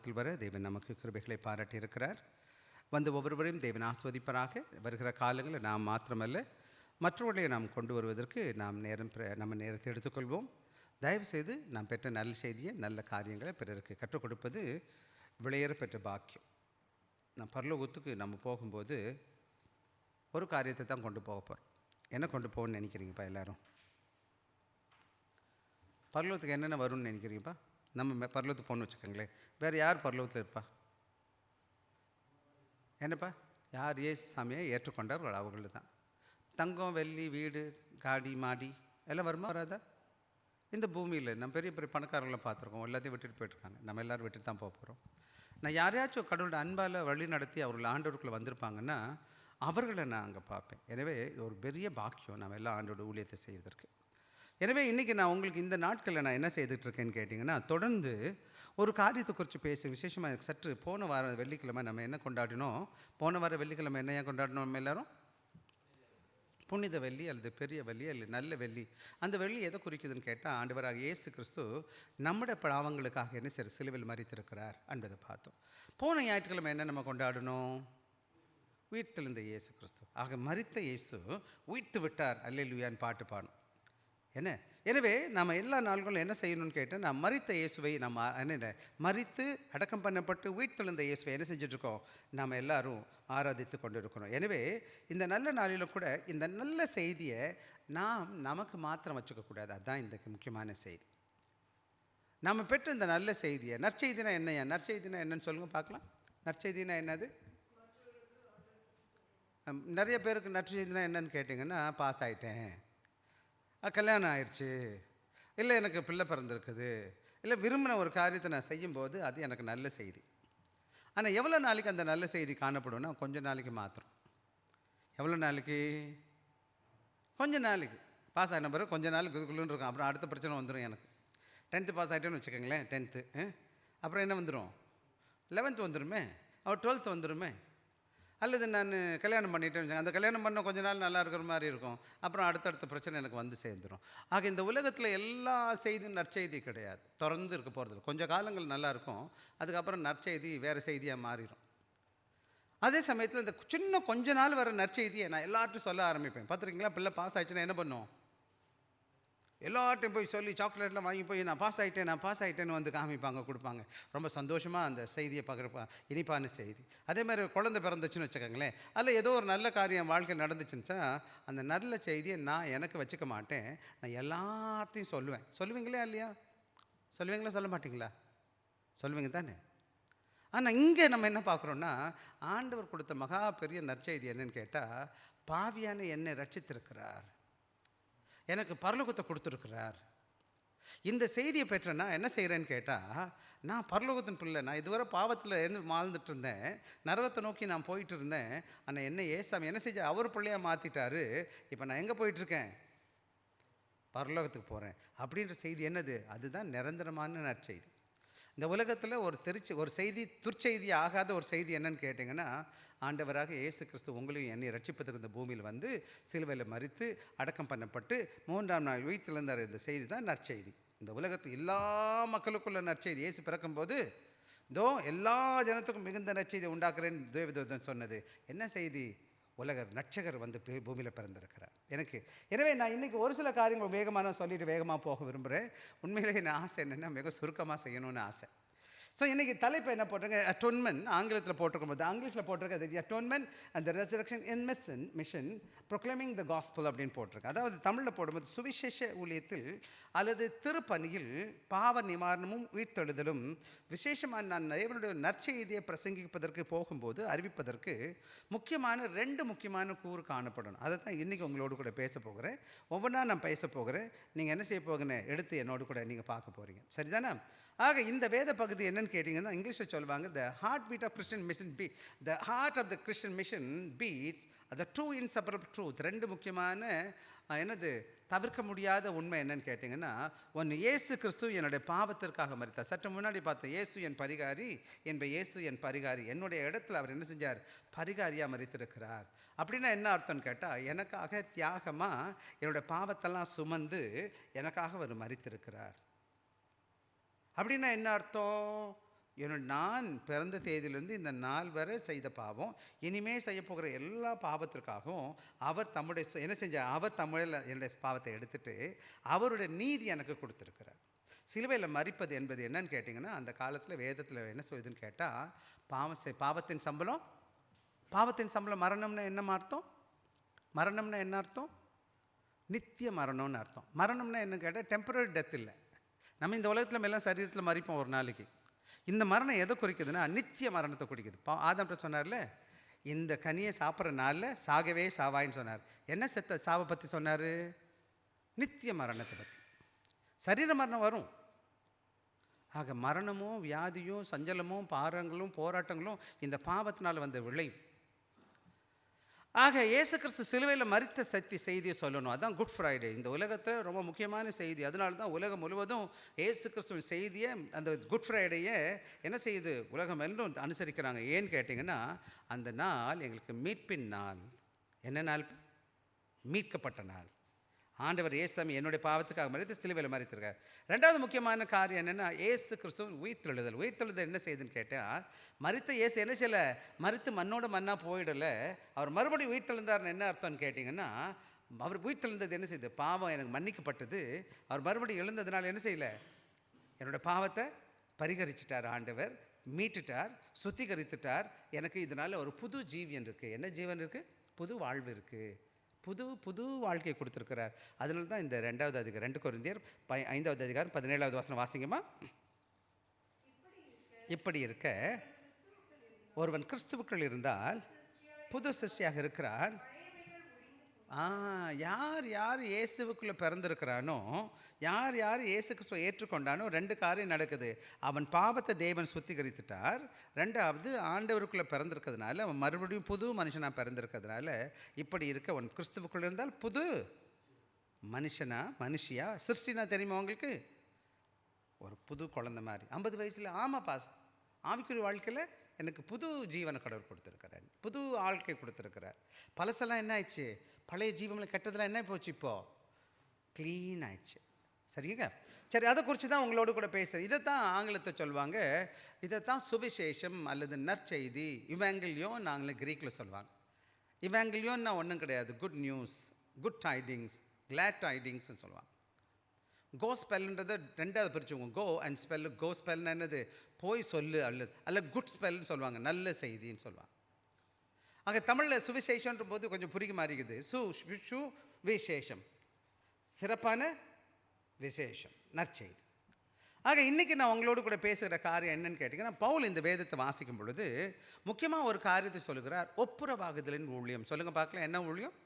நாமத்தில் வர தேவன் நமக்கு கிருபைகளை பாராட்டி இருக்கிறார். வந்து ஒவ்வொருவரையும் தேவன் ஆஸ்வதிப்பராக. வருகிற காலங்களில் நாம் மாத்திரமல்ல, மற்றவர்களை நாம் கொண்டு வருவதற்கு நம்ம நேரத்தை எடுத்துக்கொள்வோம். தயவுசெய்து நாம் பெற்ற நல்ல செய்தியை, நல்ல காரியங்களை பிறருக்கு கற்றுக் கொடுப்பது விளையேற பெற்ற பாக்கியம். நான் பரலோகத்துக்கு நம்ம போகும்போது ஒரு காரியத்தை தான் கொண்டு போக போகிறோம். என்ன கொண்டு போகணும்னு நினைக்கிறீங்கப்பா எல்லோரும்? பரலோகத்துக்கு என்னென்ன வரும்னு நினைக்கிறீங்கப்பா? நம்ம பரலோகத்துக்கு போகணுன்னு வச்சுக்கோங்களேன். வேறு யார் பரலோகத்தில் இருப்பா? என்னப்பா? யார் இயேசு சாமியை ஏற்றுக்கொண்டார்கள் அவர்கள் தான். தங்கம், வெள்ளி, வீடு, காடி, மாடி எல்லாம் வருமா வராதா? இந்த பூமியில் நம்ம பெரிய பெரிய பணக்காரங்களாம் பார்த்துருக்கோம், எல்லாத்தையும் விட்டுட்டு போயிட்டுருக்காங்க. நம்ம எல்லோரும் விட்டுட்டு தான் போக போகிறோம். நான் யாரையாச்சும் கடவுளோட அன்பால் வழி நடத்தி அவர்கள் ஆண்டவருக்குள்ளே வந்திருப்பாங்கன்னா அவர்களை நான் அங்கே பார்ப்பேன். எனவே ஒரு பெரிய பாக்கியம் நம்ம எல்லாம் ஆண்டோட ஊழியத்தை செய்வதற்கு. எனவே இன்றைக்கி நான் உங்களுக்கு இந்த நாட்களில் நான் என்ன செய்துட்ருக்கேன்னு கேட்டிங்கன்னா, தொடர்ந்து ஒரு காரியத்தை குறித்து பேச விசேஷமாக எனக்கு சற்று போன வார வெள்ளிக்கிழமை நம்ம என்ன கொண்டாடினோம்? போன வார வெள்ளிக்கிழமை என்ன ஏன் கொண்டாடினோம்? நம்ம எல்லோரும் புனித வெள்ளி அல்லது பெரிய வெள்ளி அல்லது நல்ல வெள்ளி. அந்த வெள்ளி எதை குறிக்குதுன்னு கேட்டால், ஆண்டவராக இயேசு கிறிஸ்து நம்முடைய பாவங்களுக்காக என்ன சரி சிலுவையில் மரித்திருக்கிறார் என்பதை பார்த்தோம். போன ஞாயிற்றுக்கிழமை என்ன நம்ம கொண்டாடணும்? உயிர்த்தெழுந்த இயேசு கிறிஸ்து. ஆக மரித்த இயேசு உயிர்த்து விட்டார் அல்லேலூயான்னு பாட்டு பாடணும். எனவே நம்ம எல்லா நாள்களும் என்ன செய்யணும்னு கேட்டால், நான் மரித்த இயேசுவை நம்ம மரித்து அடக்கம் பண்ணப்பட்டு உயிர்த்தெழுந்த இயேசுவை என்ன செஞ்சுட்ருக்கோம்? நாம் எல்லாரும் ஆராதித்து கொண்டு இருக்கிறோம். எனவே இந்த நல்ல நாளிலும் கூட இந்த நல்ல செய்தியை நமக்கு மாத்திரம் வச்சுக்கக்கூடாது. அதுதான் இந்த முக்கியமான செய்தி. நாம் பெற்ற இந்த நல்ல செய்தியை, நற்செய்தினா என்னையா? நற்செய்தினா என்னன்னு சொல்லுங்கள் பார்க்கலாம். நற்செய்தினா என்னது? நிறைய பேருக்கு நற்செய்தினா என்னன்னு கேட்டிங்கன்னா, பாஸ் ஆகிட்டேன், கல்யாணம் ஆயிடுச்சு, இல்லை எனக்கு பிள்ளை பிறந்திருக்குது, இல்லை விரும்பின ஒரு காரியத்தை நான் செய்யும்போது அது எனக்கு நல்ல செய்தி. ஆனால் எவ்வளோ நாளைக்கு அந்த நல்ல செய்தி காணப்படும்னா, கொஞ்சம் நாளைக்கு மாத்திரம். எவ்வளோ நாளைக்கு? கொஞ்சம் நாளைக்கு. பாஸ் ஆகின பிறகு கொஞ்சம் நாளைக்கு இதுக்குள்ளுன்னு இருக்கும். அப்புறம் அடுத்த பிரச்சனை வந்துடும். எனக்கு 10th பாஸ் ஆகிட்டேன்னு வச்சுக்கோங்களேன். 10th அப்புறம் என்ன வந்துடும்? 11th வந்துடுமே, அவர் 12th வந்துடுமே. அல்லது நான் கல்யாணம் பண்ணிட்டேன்னு, அந்த கல்யாணம் பண்ண கொஞ்ச நாள் நல்லா இருக்கிற மாதிரி இருக்கும், அப்புறம் அடுத்தடுத்த பிரச்சனை எனக்கு வந்து சேர்ந்துடும். ஆக இந்த உலகத்தில் எல்லா செய்தியும் நற்செய்தி கிடையாது, திறந்து இருக்க போகிறதில்ல. கொஞ்சம் காலங்கள் நல்லாயிருக்கும், அதுக்கப்புறம் நற்செய்தி வேறு செய்தியாக மாறிடும். அதே சமயத்தில் இந்த சின்ன கொஞ்ச நாள் வர நற்செய்தியை நான் எல்லார்ட்டும் சொல்ல ஆரம்பிப்பேன். பார்த்துருக்கீங்களா? பிள்ளை பாஸ் ஆகிடுச்சுன்னா என்ன பண்ணும்? எல்லார்ட்டையும் போய் சொல்லி சாக்லேட்லாம் வாங்கி போய் நான் பாஸ் ஆகிட்டேன்னு வந்து காமிப்பாங்க, கொடுப்பாங்க. ரொம்ப சந்தோஷமாக அந்த செய்தியை பார்க்குறப்ப இனிப்பான செய்தி. அதே மாதிரி குழந்தை பிறந்துச்சுன்னு வச்சுக்கோங்களேன், அதில் ஏதோ ஒரு நல்ல காரியம் வாழ்க்கை நடந்துச்சுன்னா அந்த நல்ல செய்தியை நான் எனக்கு வச்சுக்க மாட்டேன், நான் எல்லாத்தையும் சொல்லுவேன். சொல்லுவீங்களா இல்லையா? சொல்லுவீங்களா, சொல்ல மாட்டிங்களா? சொல்லுவீங்க தானே? ஆனால் இங்கே நம்ம என்ன பார்க்குறோன்னா, ஆண்டவர் கொடுத்த மகா பெரிய நற்செய்தி என்னன்னு கேட்டால், பாவியான என்னை ரட்சித்திருக்கிறார், எனக்கு பரலோகத்தை கொடுத்துருக்கிறார். இந்த செய்தியை பெற்றேன்னா என்ன செய்கிறேன்னு கேட்டால், நான் பரலோகத்தின் பிள்ளை. நான் இதுவரை பாவத்தில் இருந்து வாழ்ந்துட்டு இருந்தேன், நரகத்தை நோக்கி நான் போயிட்டு இருந்தேன். ஆனால் என்ன ஏசாமி என்ன செஞ்ச? அவர் பிள்ளையாக மாற்றிட்டாரு. இப்போ நான் எங்கே போயிட்டுருக்கேன்? பரலோகத்துக்கு போகிறேன் அப்படின்ற செய்தி என்னது? அதுதான் நிரந்தரமான நற்செய்தி. இந்த உலகத்தில் ஒரு செய்தி துர்ச்செய்தி ஆகாத ஒரு செய்தி என்னன்னு கேட்டிங்கன்னா, ஆண்டவராக இயேசு கிறிஸ்து உங்களையும் என்னை ரட்சிப்பதற்கு இந்த பூமியில் வந்து சிலுவையில் மரித்து அடக்கம் பண்ணப்பட்டு 3ஆம் நாள் உயிர்த்தெழுந்தார். இந்த செய்தி தான் நற்செய்தி. இந்த உலகத்துக்கு எல்லா மக்களுக்குள்ள நற்செய்தி. இயேசு பிறக்கும்போது இதோ எல்லா ஜனத்துக்கும் மிகுந்த நற்செய்தி உண்டாக்குறேன்னு தேவதூதன் சொன்னது என்ன செய்தி? உலகர் ரட்சகர் வந்து பூமியில் பிறந்திருக்கிறார் எனக்கு. எனவே நான் இன்றைக்கி ஒரு சில காரியங்கள் வேகமாக சொல்லிவிட்டு வேகமாக போக விரும்புகிறேன். உண்மையிலே என் ஆசை என்னென்னா, மிக சுருக்கமாக செய்யணும்னு ஆசை. ஸோ இன்றைக்கி தலைப்பு என்ன போட்டிருக்கேன்? அட்டோன்மெண்ட். ஆங்கிலத்தில் போட்டிருக்கும்போது இங்கிலீஷில் போட்டிருக்கேன், the atonement and the resurrection in mission proclaiming the gospel அப்படின்னு போட்டிருக்கேன். அதாவது தமிழில் போடும்போது சுவிசேஷ ஊழியத்தில் அல்லது திருப்பணியில் பாவ நிவாரணமும் உயிர்த்தெழுதலும் விசேஷமாக நான் தேவனுடைய நற்செய்தியை பிரசங்கிப்பதற்கு போகும்போது அறிவிப்பதற்கு முக்கியமான 2 முக்கியமான கூறு காணப்படணும். அதை தான் இன்றைக்கி உங்களோடு கூட பேச போகிறேன். ஒவ்வொன்றா நான் பேச போகிறேன். நீங்கள் என்ன செய்ய போகிறேன்னு எடுத்து என்னோடு கூட நீங்கள் பார்க்க போகிறீங்க. சரிதானே? ஆக இந்த வேத பகுதி என்னன்னு கேட்டிங்கன்னா, இங்கிலீஷில் சொல்லுவாங்க, the heart beat of Christian mission the heart of the Christian mission beats the true inseparable truth. 2 முக்கியமான என்னது தவிர்க்க முடியாத உண்மை என்னன்னு கேட்டிங்கன்னா, ஒன்று இயேசு கிறிஸ்து என்னுடைய பாவத்திற்காக மரித்தார். சற்று முன்னாடி பார்த்த இயேசு என் பரிகாரி இயேசு என் பரிகாரி, என்னுடைய இடத்துல அவர் என்ன செஞ்சார்? பரிகாரியாக மரித்திருக்கிறார். அப்படின்னா என்ன அர்த்தம்னு கேட்டால், எனக்காக தியாகமாக என்னுடைய பாவத்தெல்லாம் சுமந்து எனக்காக அவர் மரித்திருக்கிறார். அப்படின்னா என்ன அர்த்தம்? நான் பிறந்த தேதியிலிருந்து இந்த நாள் வரை செய்த பாவம், இனிமே செய்ய போகிற எல்லா பாவத்திற்காகவும் அவர் தம்முடைய என்ன செஞ்சார்? அவர் தமிழில் என்னுடைய பாவத்தை எடுத்துட்டு அவருடைய நீதி எனக்கு கொடுத்துருக்கிறார். சிலுவையில் மரிப்பது என்பது என்னன்னு கேட்டிங்கன்னா, அந்த காலத்தில் வேதத்தில் என்ன சொல்லுதுன்னு கேட்டால், பாவத்தின் சம்பளம் மரணம்னா என்ன அர்த்தம்? மரணம்னா என்ன அர்த்தம்? நித்திய மரணம்னு அர்த்தம். மரணம்னா என்ன கேட்டால் டெம்பரரி டெத் இல்லை. நம்ம இந்த உலகத்தில் எல்லாம் சரீரத்தில் மறிப்போம் ஒரு நாளைக்கு. இந்த மரணம் எதை குறிக்குதுன்னா நித்திய மரணத்தை குறிக்குது. ஆதாம் சொன்னார்ல, இந்த கனியை சாப்பிட்ற நாளில் சாகவே சாவாயின்னு சொன்னார். என்ன சாவை பற்றி சொன்னார்? நித்திய மரணத்தை பற்றி. சரீர மரணம் வரும். ஆக மரணமும் வியாதியும் சஞ்சலமும் பாரங்களும் போராட்டங்களும் இந்த பாவத்தினால் வந்த விளைவு. ஆக இயேசு கிறிஸ்து சிலுவையில் மரித்த செய்தியை சொல்லணும். அதுதான் குட் ஃப்ரைடே. இந்த உலகத்தில் ரொம்ப முக்கியமான செய்தி. அதனால தான் உலகம் முழுவதும் இயேசு கிறிஸ்துவின் செய்தியை, அந்த குட் ஃப்ரைடேயை என்ன செய்யுது? உலகம் எல்லாம் அனுசரிக்கிறாங்க. ஏன்னு கேட்டிங்கன்னா, அந்த நாள் எங்களுக்கு மீட்பின் நாள். என்ன நாள்? மீட்கப்பட்ட நாள். ஆண்டவர் இயேசுசாமி என்னுடைய பாவத்துக்காக மரித்து சிலுவையில் மரித்திருக்கார். ரெண்டாவது முக்கியமான காரியம் என்னென்னா, இயேசு கிறிஸ்துவின் உயிர்த்தெழுதல். உயிர்த்தெழுதல் என்ன செய்யுதுன்னு கேட்டால், மரித்த இயேசு என்ன செய்யலை? மரித்து மண்ணோட மண்ணாக போயிடலை. அவர் மறுபடியும் உயிர்த்தெழுந்தார்னு என்ன அர்த்தம்னு கேட்டிங்கன்னா, அவர் உயிர்த்தெழுந்தது என்ன செய்யுது? பாவம் எனக்கு மன்னிக்கப்பட்டது. அவர் மறுபடியும் எழுந்ததுனால என்ன செய்யலை? என்னோடய பாவத்தை பரிகரிச்சிட்டார் ஆண்டவர், மீட்டுட்டார், சுத்திகரித்துட்டார். எனக்கு இதனால் ஒரு புது ஜீவன் இருக்குது. என்ன ஜீவன் இருக்குது? புது வாழ்வு இருக்குது. புது வாழ்க்கையை கொடுத்துருக்கிறார். அதனால தான் இந்த 2வது அதிகாரம் 2 கொரிந்தியர் 5வது அதிகாரம் 17வது வசனம் வாசிங்கம்மா. இப்படி இருக்க ஒருவன் கிறிஸ்துவுக்குள் இருந்தால் புது சிருஷ்டியாக இருக்கிறான். யார் யார் இயேசுவுக்குள்ளே பிறந்திருக்கிறானோ, யார் யார் இயேசு கிறிஸ்துவை ஏற்றுக்கொண்டானோ 2 காரியம் நடக்குது. அவன் பாவத்தை தேவன் சுத்திகரித்துட்டார். 2வது ஆண்டவருக்குள்ளே பிறந்திருக்கிறதுனால அவன் மறுபடியும் புது மனுஷனாக பிறந்திருக்கிறதுனால, இப்படி இருக்க அவன் கிறிஸ்துவுக்குள்ளே இருந்தால் புது மனுஷியா சிருஷ்டினா தெரியுமா உங்களுக்கு? ஒரு புது குழந்தை மாதிரி. 50 வயசில் ஆமாப்பா, ஆவிக்குரிய வாழ்க்கையில் எனக்கு புது ஜீவனை கடவுள் கொடுத்துருக்கிறார், புது வாழ்க்கை கொடுத்துருக்கிறார். பழசெல்லாம் என்ன ஆயிடுச்சு? பழைய ஜீவனில் கெட்டதெல்லாம் என்ன போச்சு? இப்போது க்ளீன் ஆயிடுச்சு. சரிங்க? சரி, அதை குறித்து தான் உங்களோடு கூட பேசுகிறேன். இதைத்தான் ஆங்கிலத்தை சொல்லுவாங்க, இதைத்தான் சுவிசேஷம் அல்லது நற்செய்தி, இவாங்கிலியோன் நாங்கள் க்ரீக்கில் சொல்லுவாங்க. இவாங்கிலியோன்னா ஒன்றும் கிடையாது, good news, good tidings, glad டைடிங்ஸ்னு சொல்லுவாங்க. கோஸ்பெல்ன்றதை 2வது பிரிச்சுவோங்க. Go and spell. கோஸ்பெல்னா என்னது? போய் சொல்லு அல்ல குட் ஸ்பெல்னு சொல்லுவாங்க, நல்ல செய்தின்னு சொல்லுவாங்க. ஆக தமிழில் சுவிசேஷன்ற போது கொஞ்சம் புரிய மாறிக்குது. விசேஷம், சிறப்பான விசேஷம், நற்செய்தி. ஆக இன்றைக்கி நான் உங்களோடு கூட பேசுகிற காரியம் என்னன்னு கேட்டிங்கன்னா, பவுல் இந்த வேதத்தை வாசிக்கும் பொழுது முக்கியமாக ஒரு காரியத்தை சொல்லுகிறார், ஒப்புரவாகுதலின் ஊழியம். சொல்லுங்கள் பார்க்கலாம், என்ன ஊழியம்?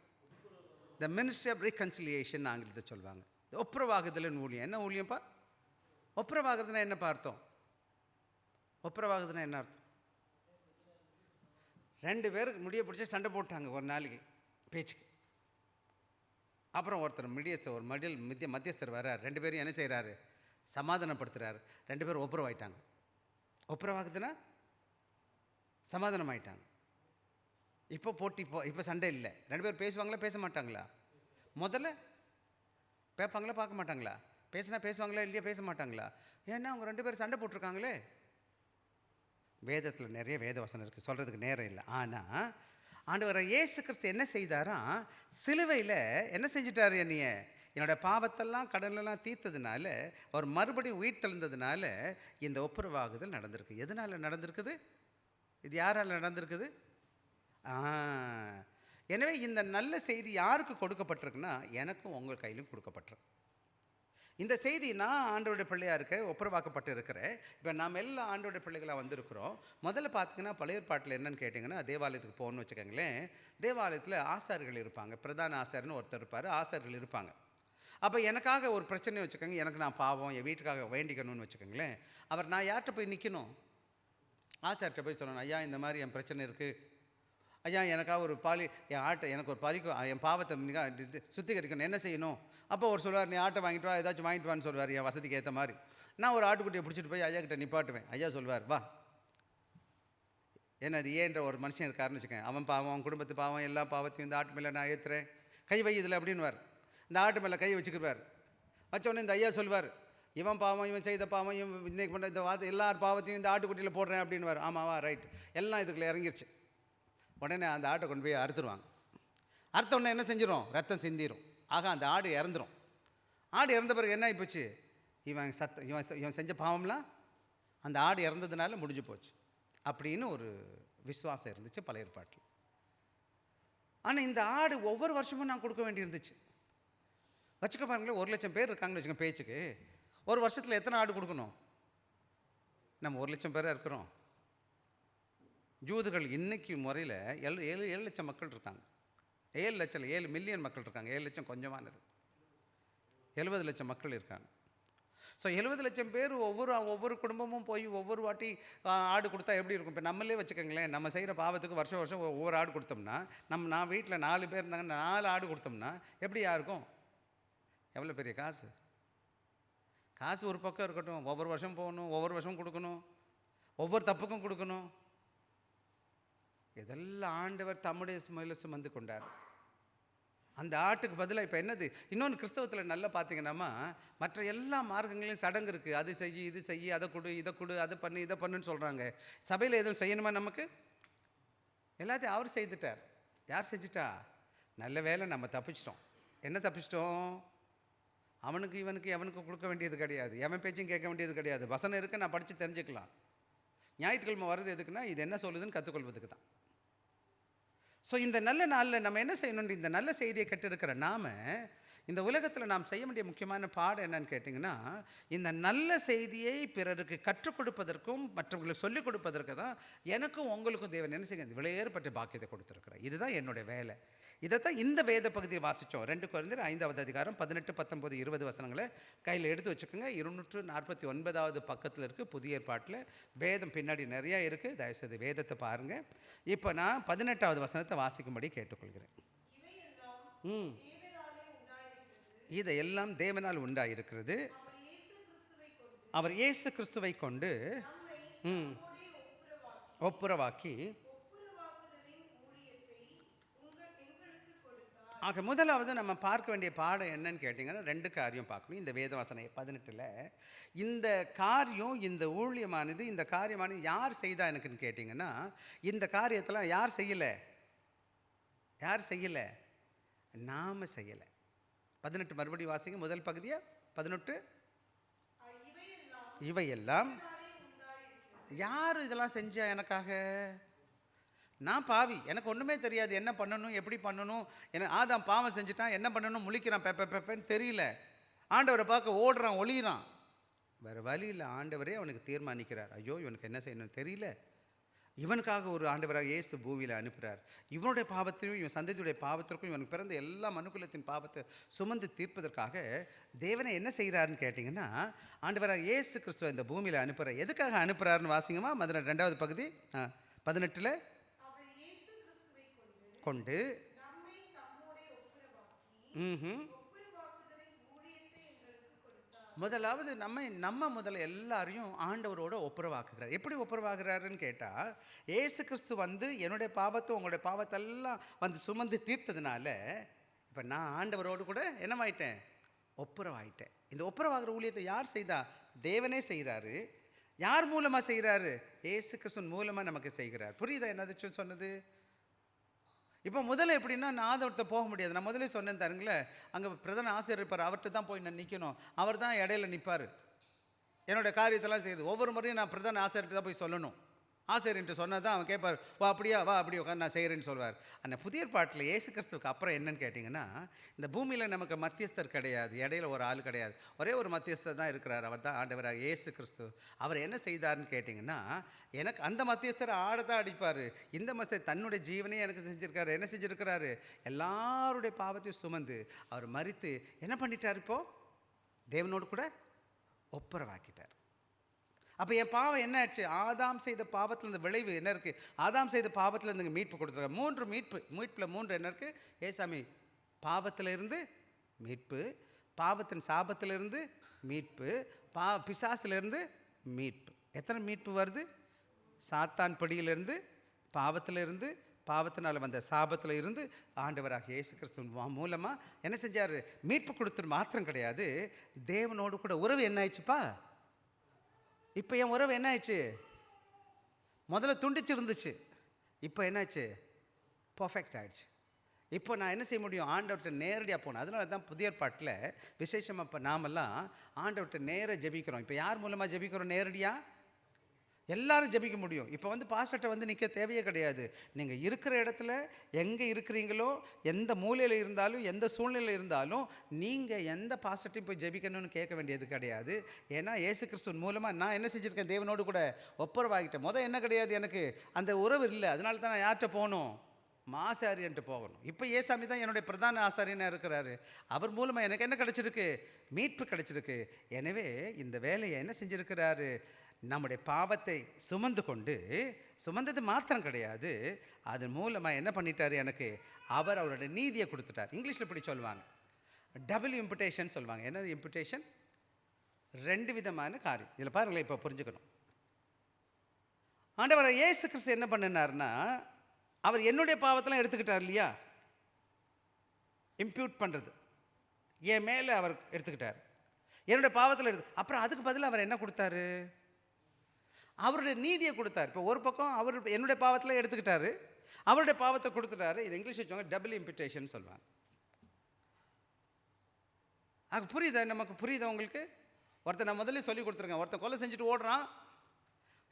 த மினிஸ்ட்ரி ஆஃப் ரீகன்சிலியேஷன் ஆங்கிலத்தை சொல்லுவாங்க. ஒப்புரவாகுதலின் ஊழியம். என்ன ஊழியம்ப்பா? ஒப்புரவாகுறதுனா என்ன பார்த்தோம்? ஒப்புரவாகுதுன்னா என்ன அர்த்தம்? 2 பேர் முடிய பிடிச்சி சண்டை போட்டாங்க ஒரு நாளைக்கு பேச்சுக்கு. அப்புறம் ஒருத்தர் ஒரு மத்தியஸ்தர் வர்றார். 2 பேரும் என்ன செய்கிறாரு? சமாதானப்படுத்துகிறாரு. 2 பேரும் ஒப்புரவாயிட்டாங்க. ஒப்புரவாகுதுன்னா சமாதானம் ஆயிட்டாங்க. இப்போ போட்டி, இப்போ சண்டை இல்லை. 2 பேர் பேசுவாங்களா பேச மாட்டாங்களா? முதல்ல பேப்பாங்களா பார்க்க மாட்டாங்களா? பேசினா பேசுவாங்களா இல்லையா? பேச மாட்டாங்களா? ஏன்னா அவங்க 2 பேரும் சண்டை போட்டிருக்காங்களே. வேதத்தில் நிறைய வேத வசனம் இருக்குது, சொல்கிறதுக்கு நேரம் இல்லை. ஆனால் ஆண்டவர் இயேசு கிறிஸ்து என்ன செய்தாரா? சிலுவையில் என்ன செஞ்சிட்டார்? என்னோட பாவத்தெல்லாம் கடலெல்லாம் தீர்த்ததுனால, அவர் மறுபடியும் உயிர் தெழுந்ததுனால இந்த ஒப்புரவாகுதல் நடந்திருக்கு. எதனால் நடந்திருக்குது? இது யாரால் நடந்திருக்குது? எனவே இந்த நல்ல செய்தி யாருக்கு கொடுக்கப்பட்டிருக்குன்னா, எனக்கும் உங்கள் கையிலும் கொடுக்கப்பட்டிருக்கு. இந்த செய்தி நான் ஆண்டோடைய பிள்ளையாக இருக்க ஒப்புரவாக்கப்பட்டு இருக்கிறேன். இப்போ நாம் எல்லாம் ஆண்டோடைய பிள்ளைகளாக வந்திருக்கிறோம். முதல்ல பார்த்திங்கன்னா பழைய பாட்டில் என்னென்னு கேட்டிங்கன்னா, தேவாலயத்துக்கு போகணுன்னு வச்சுக்கோங்களேன். தேவாலயத்தில் ஆசாரிகள் இருப்பாங்க, பிரதான ஆசாரின்னு ஒருத்தர் இருப்பார், ஆசாரிகள் இருப்பாங்க. அப்போ எனக்காக ஒரு பிரச்சனை வச்சுக்கோங்க, எனக்கு நான் பாவம் என் வீட்டுக்காக வேண்டிக்கணும்னு வச்சுக்கோங்களேன். அவர் நான் யார்கிட்ட போய் நிற்கணும்? ஆசார்கிட்ட போய் சொல்லணும், ஐயா இந்த மாதிரி என் பிரச்சனை இருக்குது, ஐயா எனக்காக ஒரு எனக்கு ஒரு என் பாவத்தை சுத்திகரிக்கணும், என்ன செய்யணும்? அப்போ ஒரு சொல்லுவார், நீ ஆட்டை வாங்கிட்டு வா, ஏதாச்சும் வாங்கிட்டு வான்னு சொல்லுவார் என் வசதிக்கு ஏற்ற மாதிரி. நான் ஒரு ஆட்டுக்குட்டியை பிடிச்சிட்டு போய் ஐயா கிட்ட நிப்பாட்டுவேன். ஐயா சொல்லுவார், வா. ஏன்னா அது ஏன்ற ஒரு மனுஷன் இருக்காருன்னு வச்சுக்கேன். அவன் பாவம், அவன் குடும்பத்து பாவம், எல்லா பாவத்தையும் இந்த ஆட்டு மேலே நான் ஏற்றுறேன், கை வை இதில் அப்படின்வார். இந்த ஆட்டு மேலே கை வச்சுக்கிடுவார். வச்சோடனே இந்த ஐயா சொல்லுவார், இவன் பாவம், இவன் செய்த பாவம், இவன் இன்னைக்கு பண்ண இந்த வார்த்தை எல்லார் பாவத்தையும் இந்த ஆட்டுக்குட்டியில் போடுறேன் அப்படின்னு வரும். ஆமாவா, ரைட், எல்லாம் இதுக்குள்ளே இறங்கிருச்சு. உடனே அந்த ஆட்டை கொண்டு போய் அறுத்துருவாங்க. அறுத்த உடனே என்ன செஞ்சிடும்? ரத்தம் சிந்திரும். ஆக அந்த ஆடு இறந்துடும். ஆடு இறந்த பிறகு என்ன ஆகிப்போச்சு? இவன் செஞ்ச பாவம்லாம் அந்த ஆடு இறந்ததுனால முடிஞ்சு போச்சு அப்படின்னு ஒரு விசுவாசம் இருந்துச்சு பழைய ஏற்பாட்டில். ஆனால் இந்த ஆடு ஒவ்வொரு வருஷமும் நான் கொடுக்க வேண்டியிருந்துச்சு. வச்சுக்க பாருங்களேன், 1,00,000 பேர் இருக்காங்கன்னு வச்சுக்கோங்க பேச்சுக்கு. ஒரு வருஷத்தில் எத்தனை ஆடு கொடுக்கணும்? நம்ம 1,00,000 பேராக இருக்கிறோம். ஜூதுகள் இன்னைக்கு முறையில் 7 லட்சம் மக்கள் இருக்காங்க. 7 மில்லியன் மக்கள் இருக்காங்க. 7 லட்சம் கொஞ்சமானது. 70 லட்சம் மக்கள் இருக்காங்க. ஸோ 70 லட்சம் பேர் ஒவ்வொரு குடும்பமும் போய் ஒவ்வொரு வாட்டி ஆடு கொடுத்தா எப்படி இருக்கும்? இப்போ நம்மளே வச்சுக்கோங்களேன், நம்ம செய்கிற பாவத்துக்கு வருஷம் வருஷம் ஒவ்வொரு ஆடு கொடுத்தோம்னா, நான் வீட்டில் 4 பேர் இருந்தாங்கன்னா 4 ஆடு கொடுத்தோம்னா எப்படியா இருக்கும்? எவ்வளோ பெரிய காசு! காசு ஒரு பக்கம் இருக்கட்டும், ஒவ்வொரு வருஷம் போகணும், ஒவ்வொரு வருஷம் கொடுக்கணும், ஒவ்வொரு தப்புக்கும் கொடுக்கணும். இதெல்லாம் ஆண்டவர் தம்முடைய மேலே சுமந்து கொண்டார். அந்த ஆட்டுக்கு பதிலாக இப்போ என்னது? இன்னொன்று கிறிஸ்தவத்தில் நல்லா பார்த்தீங்கன்னா, மற்ற எல்லா மார்க்கங்களையும் சடங்கு இருக்குது. அது செய், இது செய், அதை கொடு, இதை கொடு, அதை பண்ணு, இதை பண்ணுன்னு சொல்கிறாங்க. சபையில் எதுவும் செய்யணுமா? நமக்கு எல்லாத்தையும் அவர் செய்துட்டார். யார் செஞ்சுட்டா? நல்ல வேலை, நம்ம தப்பிச்சிட்டோம். என்ன தப்பிச்சிட்டோம்? அவனுக்கு இவனுக்கு எவனுக்கு கொடுக்க வேண்டியது கிடையாது. எவன் பேச்சும் கேட்க வேண்டியது கிடையாது. வசனம் இருக்க நான் படித்து தெரிஞ்சுக்கலாம். ஞாயிற்றுக்கிழமை வர்றது எதுக்குன்னா, இது என்ன சொல்லுதுன்னு கற்றுக்கொள்வதுக்கு தான். ஸோ இந்த நல்ல நாளில் நம்ம என்ன செய்யணும்? இந்த நல்ல செய்தியை கற்றிருக்கிற நாம் இந்த உலகத்தில் நாம் செய்ய வேண்டிய முக்கியமான பாடம் என்னன்னு கேட்டிங்கன்னா, இந்த நல்ல செய்தியை பிறருக்கு கற்றுக் கொடுப்பதற்கும் மற்றவங்களுக்கு சொல்லிக் கொடுப்பதற்கு தான் எனக்கும் உங்களுக்கும் தேவன் என்ன செய்ய விலையேறப்பட்ட பாக்கியத்தை கொடுத்துருக்குறேன். இதுதான் என்னுடைய வேலை. இதைத்தான் இந்த வேத பகுதியை வாசித்தோம். 2 கொரிந்தியர் 5வது அதிகாரம் 18, 19, 20 வசனங்களை கையில் எடுத்து வச்சுக்கோங்க. 249வது பக்கத்தில் இருக்குது. புதிய ஏற்பாட்டில் வேதம் பின்னாடி நிறையா இருக்குது. தயவுசெய்து வேதத்தை பாருங்கள். இப்போ நான் 18வது வசனத்தை வாசிக்கும்படி கேட்டுக்கொள்கிறேன். இதையெல்லாம் தேவனால் உண்டாயிருக்கிறது. அவர் இயேசு கிறிஸ்துவை கொண்டு ஒப்புரவாக்கி. ஆக முதலாவது நம்ம பார்க்க வேண்டிய பாடம் என்னன்னு கேட்டிங்கன்னா, 2 காரியம் பார்க்கணும். இந்த வேதவசனம் 18ல் இந்த காரியம், இந்த ஊழியமானது, இந்த காரியமானது யார் செய்தா எனக்குன்னு கேட்டிங்கன்னா, இந்த காரியத்தெல்லாம் யார் செய்யலை? நாம் செய்யலை. 18 மறுபடியும் வாசிங்க. முதல் பகுதியை 18. இவையெல்லாம் யார் இதெல்லாம் செஞ்சா எனக்காக? நான் பாவி, எனக்கு ஒன்றுமே தெரியாது. என்ன பண்ணணும், எப்படி பண்ணணும், ஆதாம் பாவம் செஞ்சுட்டான், என்ன பண்ணணும், முழிக்கிறான், பெப்பேன்னு தெரியல. ஆண்டவரை பார்க்க ஓடுறான், ஒளிகிறான். வேறு வழி இல்லை. ஆண்டவரே அவனுக்கு தீர்மானிக்கிறார். ஐயோ இவனுக்கு என்ன செய்யணும்னு தெரியல. இவனுக்காக ஒரு ஆண்டவராக இயேசு பூமியில் அனுப்புகிறார். இவனுடைய பாவத்தையும் இவன் சந்ததியுடைய பாவத்திற்கும் இவனுக்கு பிறந்த எல்லா மனுக்குலத்தின் பாவத்தை சுமந்து தீர்ப்பதற்காக தேவனை என்ன செய்கிறாருன்னு கேட்டிங்கன்னா, ஆண்டவராக இயேசு கிறிஸ்துவ இந்த பூமியில் அனுப்புகிறார். எதுக்காக அனுப்புகிறாருன்னு வாசிங்கம்மா. 2வது பகுதி 18ல் கொண்டு முதலாவது நம்ம முதல்ல எல்லாரையும் ஆண்டவரோட ஒப்புரவாக்குகிறார். எப்படி ஒப்புரவாக்குறாருன்னு கேட்டால், இயேசு கிறிஸ்து வந்து என்னுடைய பாவத்தை உங்களுடைய பாவத்தெல்லாம் வந்து சுமந்து தீர்த்ததுனால இப்போ நான் ஆண்டவரோடு கூட என்னவாயிட்டேன்? ஒப்புரவாயிட்டேன். இந்த ஒப்புரவாகிற ஊழியத்தை யார் செய்தா? தேவனே செய்கிறாரு. யார் மூலமாக செய்கிறாரு? இயேசு கிறிஸ்துவின் மூலமாக நமக்கு செய்கிறார். புரியுதா என்னது சொன்னது? இப்போ முதல்ல எப்படின்னா, நான் ஆதவர்கிட்ட போக முடியாது. நான் முதலே சொன்னேன் தருங்களேன், அங்கே பிரதான ஆசிரியர் இருப்பார், அவர்கிட்ட தான் போய் நான் நிற்கணும். அவர் தான் இடையில நிற்பார், என்னோடய காரியத்தெல்லாம் செய்யுது. ஒவ்வொரு முறையும் நான் பிரதான ஆசிரியர்கிட்ட தான் போய் சொல்லணும். ஆசிரியர்கிட்ட சொன்னால் தான் அவன் கேட்பார், வா அப்படியா, வா அப்படி உட்காந்து நான் செய்கிறேன்னு சொல்வார். அந்த புதிய பாட்டில் இயேசு கிறிஸ்துவுக்கு அப்புறம் என்னன்னு கேட்டிங்கன்னா, இந்த பூமியில் நமக்கு மத்தியஸ்தர் கிடையாது, இடையில ஒரு ஆள் கிடையாது. ஒரே ஒரு மத்தியஸ்தர் தான் இருக்கிறார். அவர் தான் ஆண்டவராக இயேசு கிறிஸ்து. அவர் என்ன செய்தார்னு கேட்டிங்கன்னா, எனக்கு அந்த மத்தியஸ்தரை ஆடத்தான் அடிப்பார். இந்த மத்தியஸ்தர் தன்னுடைய ஜீவனையே எனக்கு செஞ்சுருக்காரு. என்ன செஞ்சுருக்கிறாரு? எல்லாருடைய பாவத்தையும் சுமந்து அவர் மரித்து என்ன பண்ணிட்டார்? இப்போது தேவனோடு கூட ஒப்புரவாக்கிட்டார். அப்போ என் பாவம் என்ன ஆச்சு? ஆதாம் செய்த பாவத்தில் இந்த விளைவு என்ன இருக்குது? ஆதாம் செய்த பாவத்தில் இருந்து மீட்பு கொடுத்துருக்காங்க. 3 மீட்பில் 3 என்ன இருக்குது? ஏசாமி பாவத்திலிருந்து மீட்பு, பாவத்தின் சாபத்திலிருந்து மீட்பு, பிசாசிலிருந்து மீட்பு. எத்தனை மீட்பு வருது? சாத்தான் பிடியிலிருந்து, பாவத்திலிருந்து, பாவத்தினால் வந்த சாபத்தில் இருந்து ஆண்டவராக இயேசு கிறிஸ்து மூலமாக என்ன செஞ்சார்? மீட்பு கொடுத்துட்டு மாத்திரம் கிடையாது, தேவனோடு கூட உறவு என்ன ஆயிடுச்சுப்பா? இப்போ என் உறவு என்ன ஆயிடுச்சு? முதல்ல துண்டிச்சு இருந்துச்சு, இப்போ என்னாச்சு? பர்ஃபெக்ட் ஆகிடுச்சு. இப்போ நான் என்ன செய்ய முடியும்? ஆண்டவர்கிட்ட நேரடியாக போகணும். அதனால தான் புதிய ஏற்பாட்டில் விசேஷமாக இப்போ நாமெல்லாம் ஆண்டவர்கிட்ட நேராக ஜெபிக்கிறோம். இப்போ யார் மூலமாக ஜெபிக்கிறோம்? நேரடியாக எல்லாரும் ஜெபிக்க முடியும். இப்போ பாஸ்டர்கிட்ட நிற்க தேவையே கிடையாது. நீங்கள் இருக்கிற இடத்துல எங்கே இருக்கிறீங்களோ, எந்த மூலையில் இருந்தாலும், எந்த சூழ்நிலையில் இருந்தாலும், நீங்கள் எந்த பாஸ்டர்ட்டையும் போய் ஜெபிக்கணும்னு கேட்க வேண்டியது கிடையாது. ஏன்னா இயேசு கிறிஸ்துவின் மூலமாக நான் என்ன செஞ்சுருக்கேன்? தேவனோடு கூட ஒப்புரவாகிட்டேன். என்ன கிடையாது, எனக்கு அந்த உறவு இல்லை. அதனால தான் நான் யார்கிட்ட போகணும்? ஆசாரியன்ட்டு போகணும். இப்போ ஏசாமி தான் என்னுடைய பிரதான ஆசாரியனாக இருக்கிறாரு. அவர் மூலமாக எனக்கு என்ன கிடச்சிருக்கு? மீட்பு கிடச்சிருக்கு. எனவே இந்த வேலையை என்ன செஞ்சுருக்கிறாரு? நம்முடைய பாவத்தை சுமந்தது மாத்திரம் கிடையாது, அதன் மூலமாக என்ன பண்ணிட்டார்? எனக்கு அவருடைய நீதியை கொடுத்துட்டார். இங்கிலீஷில் இப்படி சொல்லுவாங்க, டபுள் இம்புடேஷன் சொல்லுவாங்க. என்னது இம்புடேஷன்? 2 விதமான காரியம். இதில் பாருங்களேன், இப்போ புரிஞ்சுக்கணும். ஆண்டவர் இயேசு கிறிஸ்து என்ன பண்ணினார்னா, அவர் என்னுடைய பாவத்தெல்லாம் எடுத்துக்கிட்டார் இல்லையா? இம்ப்யூட் பண்ணுறது என் மேலே அவர் எடுத்துக்கிட்டார். என்னுடைய பாவத்தில் அப்புறம் அதுக்கு பதில் அவர் என்ன கொடுத்தாரு? அவருடைய நீதியை கொடுத்தார். இப்போ ஒரு பக்கம் அவர் என்னுடைய பாவத்தில் எடுத்துக்கிட்டாரு, அவருடைய பாவத்தை கொடுத்துட்டாரு. இது இங்கிலீஷ் வச்சுவாங்க டபுள் இம்பியூட்டேஷன் சொல்லுவாங்க. அது புரியுதா? நமக்கு புரியுதா உங்களுக்கு? ஒருத்தர் நான் முதல்ல சொல்லி கொடுத்துருக்கேன். ஒருத்தர் கொலை செஞ்சுட்டு ஓடுறான்,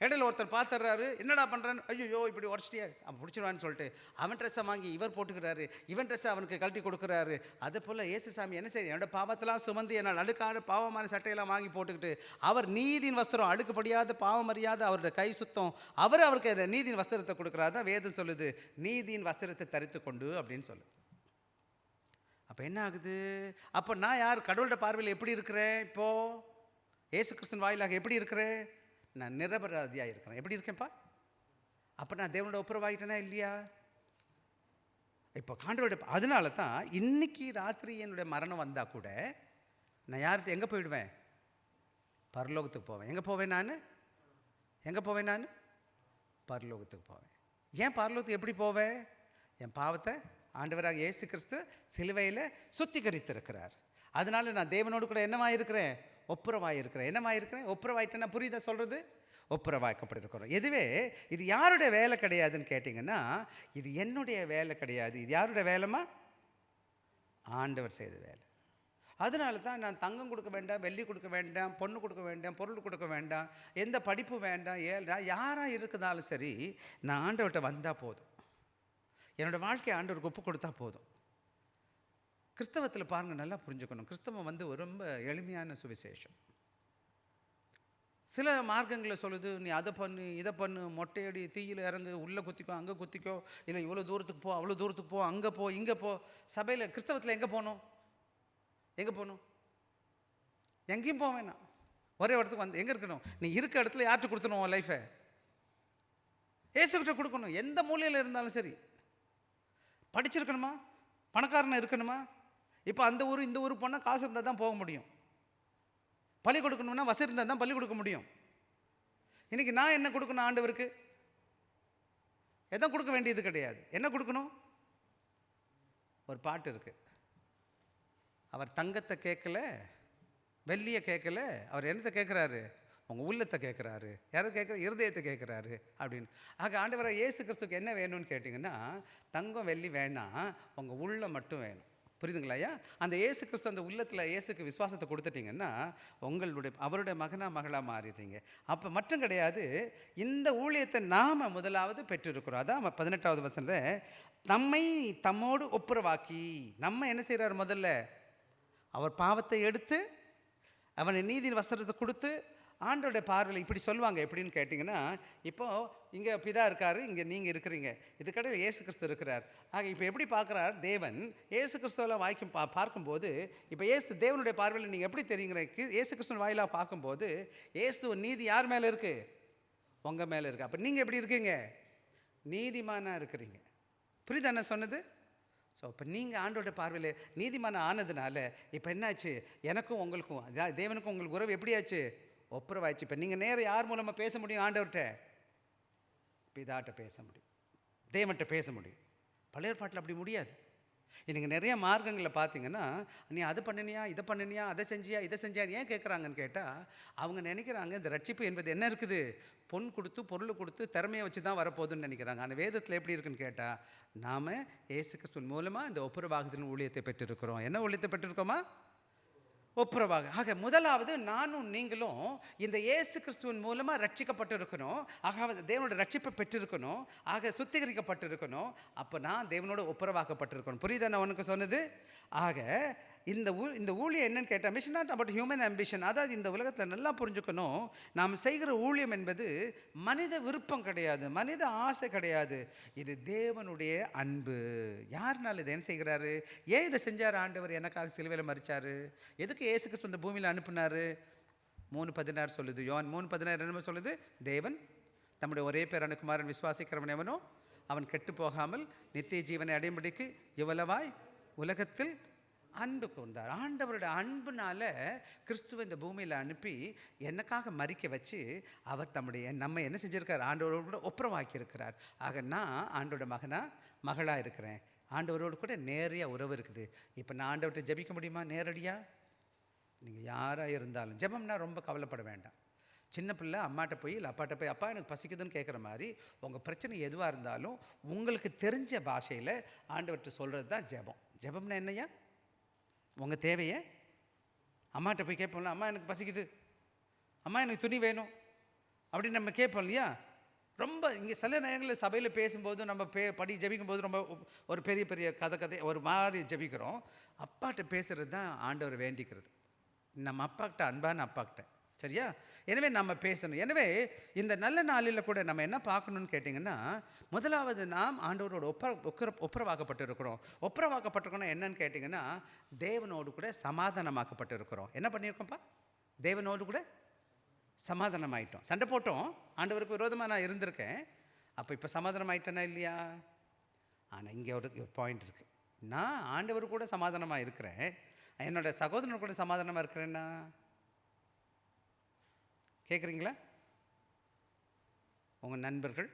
இடையில ஒருத்தர் பார்த்துடுறாரு, என்னடா பண்ணுறான்னு, ஐயோ இப்படி உடச்சிட்டியா, அவன் பிடிச்சிடுவான்னு சொல்லிட்டு அவன் ட்ரெஸ்ஸை வாங்கி இவர் போட்டுக்கிறாரு, இவன் ட்ரெஸ்ஸை அவனுக்கு கழட்டி கொடுக்குறாரு. அதே போல் இயேசு சாமி என்ன செய்யுது? என்னோட பாவத்தெல்லாம் சுமந்து என்னால் அழுக்காடு பாவமான சட்டையெல்லாம் வாங்கி போட்டுக்கிட்டு அவர் நீதியின் வஸ்திரம், அழுக்குப்படியாத பாவம் அறியாத அவருடைய கை சுத்தம், அவருக்கு நீதியின் வஸ்திரத்தை கொடுக்குறாரு. தான் வேதம் சொல்லுது, நீதியின் வஸ்திரத்தை தரித்து கொண்டு அப்படின்னு சொல்லு. அப்போ என்ன ஆகுது? அப்போ நான் யார்? கடவுளோட பார்வையில் எப்படி இருக்கிறேன்? இப்போது இயேசு கிறிஸ்துவின் வாயிலாக எப்படி இருக்கிறேன்? நான் நிரபராதியாக இருக்கிறேன். எப்படி இருக்கேன்ப்பா? அப்போ நான் தேவனோட ஒப்புரவாகிட்டேனா இல்லையா? இப்போ ஆண்டவரோட, அதனால தான் இன்னைக்கு ராத்திரி என்னுடைய மரணம் வந்தால் கூட நான் யார்கிட்ட எங்கே போயிடுவேன்? பரலோகத்துக்கு போவேன். எங்கே போவேன் நான்? பரலோகத்துக்கு போவேன். ஏன் பரலோகத்துக்கு எப்படி போவேன்? என் பாவத்தை ஆண்டவராக இயேசு கிறிஸ்து சிலுவையில் சுத்திகரித்திருக்கிறார். அதனால நான் தேவனோடு கூட என்னவாயிருக்கிறேன்? ஒப்புரவாயிருக்கிறேன். ஒப்புரவாயிட்டேன்னா புரியுதா சொல்கிறது? ஒப்புரவாக்கப்பட்டிருக்கிறோம். இதுவே இது யாருடைய வேலை கிடையாதுன்னு கேட்டிங்கன்னா, இது என்னுடைய வேலை கிடையாது. இது யாருடைய வேலைமா? ஆண்டவர் செய்த வேலை. அதனால தான் நான் தங்கம் கொடுக்க வேண்டாம், வெள்ளி கொடுக்க வேண்டாம், பொண்ணு கொடுக்க வேண்டாம், பொருள் கொடுக்க வேண்டாம், எந்த படிப்பு வேண்டாம், யாராக இருக்குதாலும் சரி, நான் ஆண்டவர்கிட்ட வந்தால் போதும். என்னோடய வாழ்க்கையை ஆண்டவருக்கு ஒப்பு கொடுத்தா போதும். கிறிஸ்தவத்தில் பாருங்கள், நல்லா புரிஞ்சுக்கணும். கிறிஸ்தவம் ரொம்ப எளிமையான சுவிசேஷம். சில மார்க்கங்களை சொல்லுது, நீ அதை பண்ணு, இதை பண்ணு, மொட்டையடி, தீயில் இறங்கு, உள்ளே குத்திக்கோ, அங்கே குத்திக்கோ, இல்லை இவ்வளோ தூரத்துக்கு போ, அவ்வளோ தூரத்துக்கு போ, அங்கே போ, இங்கே போ. சபையில் கிறிஸ்தவத்தில் எங்கே போகணும்? எங்கேயும் போக வேணாம். ஒரே இடத்துக்கு எங்கே இருக்கணும்? நீ இருக்க இடத்துல யார்கிட்ட கொடுத்துணும்? உன் லைஃபை ஏசுகிட்ட கொடுக்கணும். எந்த மூலையில் இருந்தாலும் சரி. படிச்சிருக்கணுமா? பணக்காரனை இருக்கணுமா? இப்போ அந்த ஊர் இந்த ஊர் போனால் காசு இருந்தால் தான் போக முடியும். பள்ளி கொடுக்கணும்னா வசதி இருந்தால் தான் பள்ளி கொடுக்க முடியும். இன்றைக்கி நான் என்ன கொடுக்கணும்? ஆண்டவருக்கு எதுவும் கொடுக்க வேண்டியது கிடையாது. என்ன கொடுக்கணும்? ஒரு பாட்டு இருக்குது, அவர் தங்கத்தை கேட்கல, வெள்ளியை கேட்கல, அவர் என்னத்தை கேட்குறாரு? உங்கள் உள்ளத்தை கேட்குறாரு. யாரும் இருதயத்தை கேட்குறாரு அப்படின்னு. ஆக ஆண்டவராக இயேசு கிறிஸ்துக்கு என்ன வேணும்னு கேட்டிங்கன்னா, தங்கம் வெள்ளி வேணாம், உங்கள் உள்ளம் மட்டும் வேணும். புரியுதுங்களா ஐயா? அந்த இயேசு கிறிஸ்து அந்த உள்ளத்தில் இயேசுக்கு விசுவாசத்தை கொடுத்துட்டிங்கன்னா அவருடைய மகளாக மாறிடுறீங்க. அப்போ மட்டும் கிடையாது, இந்த ஊழியத்தை நாம் முதலாவது பெற்றிருக்கிறோம். அதான் 18வது வசனத்தில், நம்மை தம்மோடு ஒப்புரவாக்கி. நம்ம என்ன செய்கிறார்? முதல்ல அவர் பாவத்தை எடுத்து அவனை நீதியின் வஸ்திரத்தை கொடுத்து ஆண்டோடைய பார்வையில் இப்படி சொல்லுவாங்க. எப்படின்னு கேட்டிங்கன்னா, இப்போது இங்கே பிதா இருக்கார், இங்கே நீங்கள் இருக்கிறீங்க, இதுக்கடையில் இயேசு கிறிஸ்து இருக்கிறார். ஆக இப்போ எப்படி பார்க்குறார் தேவன்? இயேசு கிறிஸ்துவெல்லாம் பார்க்கும்போது, இப்போ தேவனுடைய பார்வையில் நீங்கள் எப்படி தெரியுங்கிற? இயேசு கிறிஸ்துவின் வாயிலாக பார்க்கும்போது இயேசு நீதி யார் மேலே இருக்குது? உங்கள் மேலே இருக்குது. அப்போ நீங்கள் எப்படி இருக்கீங்க? நீதிமானாக இருக்கிறீங்க. புரியுதா என்ன சொன்னது? ஸோ இப்போ நீங்கள் ஆண்டோட பார்வையில் நீதிமான ஆனதுனால இப்போ என்னாச்சு? எனக்கும் உங்களுக்கும், தேவனுக்கும் உங்களுக்கு உறவு எப்படியாச்சு? ஒப்புரவாயிடுச்சு. இப்போ நீங்கள் நேரம் யார் மூலமாக பேச முடியும்? ஆண்டவர்கிட்ட, பிதாட்ட பேச முடியும். தேவன்கிட்ட பேச முடியும். பழைய ஏற்பாட்டில் அப்படி முடியாது. நீங்கள் நிறைய மார்க்கங்களில் பார்த்தீங்கன்னா, நீ அது பண்ணினியா, இதை பண்ணினியா, அதை செஞ்சியா, இதை செஞ்சியா ஏன் கேட்குறாங்கன்னு கேட்டால், அவங்க நினைக்கிறாங்க இந்த ரட்சிப்பு என்பது என்ன இருக்குது, பொன் கொடுத்து பொருள் கொடுத்து திறமையை வச்சு தான் வரப்போகுதுன்னு நினைக்கிறாங்க. ஆனால் வேதத்தில் எப்படி இருக்குன்னு கேட்டால், நாம் இயேசு கிறிஸ்துவின் மூலமாக இந்த ஒப்புரவாகுதலின் ஊழியத்தை பெற்றிருக்கிறோம். என்ன ஊழியத்தை பெற்றிருக்கோமா? ஒப்புரவாக. ஆக முதலாவது நானும் நீங்களும் இந்த இயேசு கிறிஸ்துவின் மூலமாக ரட்சிக்கப்பட்டிருக்கணும். ஆக தேவனோட ரட்சிப்பை பெற்றிருக்கணும். ஆக சுத்திகரிக்கப்பட்டிருக்கணும். அப்போ நான் தேவனோட ஒப்புரவாக்கப்பட்டிருக்கணும். புரியுதா நான் உனக்கு சொன்னது? ஆக இந்த ஊழியம் என்னன்னு கேட்டால், mission not about human ambition. அதாவது இந்த உலகத்தில் நல்லா புரிஞ்சுக்கணும், நாம் செய்கிற ஊழியம் என்பது மனித விருப்பம் கிடையாது, மனித ஆசை கிடையாது. இது தேவனுடைய அன்பு. யாருனால இதை என்ன செய்கிறாரு? ஏன் இதை செஞ்சார் ஆண்டவர்? எனக்காக சிலுவையில் மரிச்சார். எதுக்கு இயேசு கிறிஸ்து இந்த பூமியில் அனுப்புனார்? 3:16 சொல்லுது. யோவான் 3:16 என்ன சொல்லுது? தேவன் தம்முடைய ஒரே பேரான குமாரன் விசுவாசிக்கிறவன் எவனோ அவன் கெட்டு போகாமல் நித்திய ஜீவனை அடையும்படிக்கு இவ்வளவாய் உலகத்தில் அன்பு கொண்டார். ஆண்டவருடைய அன்புனால கிறிஸ்துவை இந்த பூமியில் அனுப்பி எனக்காக மறிக்க வச்சு அவர் நம்ம என்ன செஞ்சுருக்கார்? ஆண்டவரோடு கூட ஒப்புரவாக்கி இருக்கிறார். ஆக நான் ஆண்டோட மகளாக இருக்கிறேன். ஆண்டவரோடு கூட நேரடியாக உறவு இருக்குது. இப்போ நான் ஆண்டவர்கிட்ட ஜெபிக்க முடியுமா நேரடியாக? நீங்கள் யாராக இருந்தாலும் ஜெபம்னா ரொம்ப கவலைப்பட வேண்டாம். சின்ன பிள்ளை அம்மாட்ட போய் இல்லை அப்பாட்ட போய், அப்பா எனக்கு பசிக்குதுன்னு கேட்குற மாதிரி உங்கள் பிரச்சனை எதுவாக இருந்தாலும் உங்களுக்கு தெரிஞ்ச பாஷையில் ஆண்டவர்கிட்ட சொல்கிறது தான் ஜெபம். ஜெபம்னா என்னையா? உங்கள் தேவையை அம்மாட்ட போய் கேட்போம்ல, அம்மா எனக்கு பசிக்குது, அம்மா எனக்கு துணி வேணும் அப்படின்னு நம்ம கேட்போம் இல்லையா? ரொம்ப இங்கே சில நேரங்களில் சபையில் பேசும்போது நம்ம ஜபிக்கும்போது ரொம்ப ஒரு பெரிய பெரிய கதை ஒரு மாதிரி ஜபிக்கிறோம். அப்பாட்ட பேசுகிறது தான் ஆண்டவர் வேண்டிக்கிறது. நம்ம அப்பாக்கிட்ட, அன்பான அப்பாக்கிட்ட. சரியா? எனவே நம்ம பேசணும். எனவே இந்த நல்ல நாளில் கூட நம்ம என்ன பார்க்கணுன்னு கேட்டிங்கன்னா, முதலாவது நாம் ஆண்டவரோட ஒப்புரவாக்கப்பட்டிருக்கிறோம். ஒப்புரவாக்கப்பட்டிருக்கணும் என்னன்னு கேட்டிங்கன்னா, தேவனோடு கூட சமாதானமாக்கப்பட்டிருக்கிறோம். என்ன பண்ணியிருக்கோம்ப்பா? தேவனோடு கூட சமாதானம் ஆகிட்டோம். சண்டை போட்டோம், ஆண்டவருக்கு விரோதமாக நான் இருந்திருக்கேன். அப்போ இப்போ சமாதானம் ஆகிட்டேனா இல்லையா? ஆனால் இங்கே ஒரு பாயிண்ட் இருக்குது. நான் ஆண்டவர் கூட சமாதானமாக இருக்கிறேன், என்னோட சகோதரனோட கூட சமாதானமாக இருக்கிறேன்னா கேட்குறீங்களா? உங்கள் நண்பர்கள்,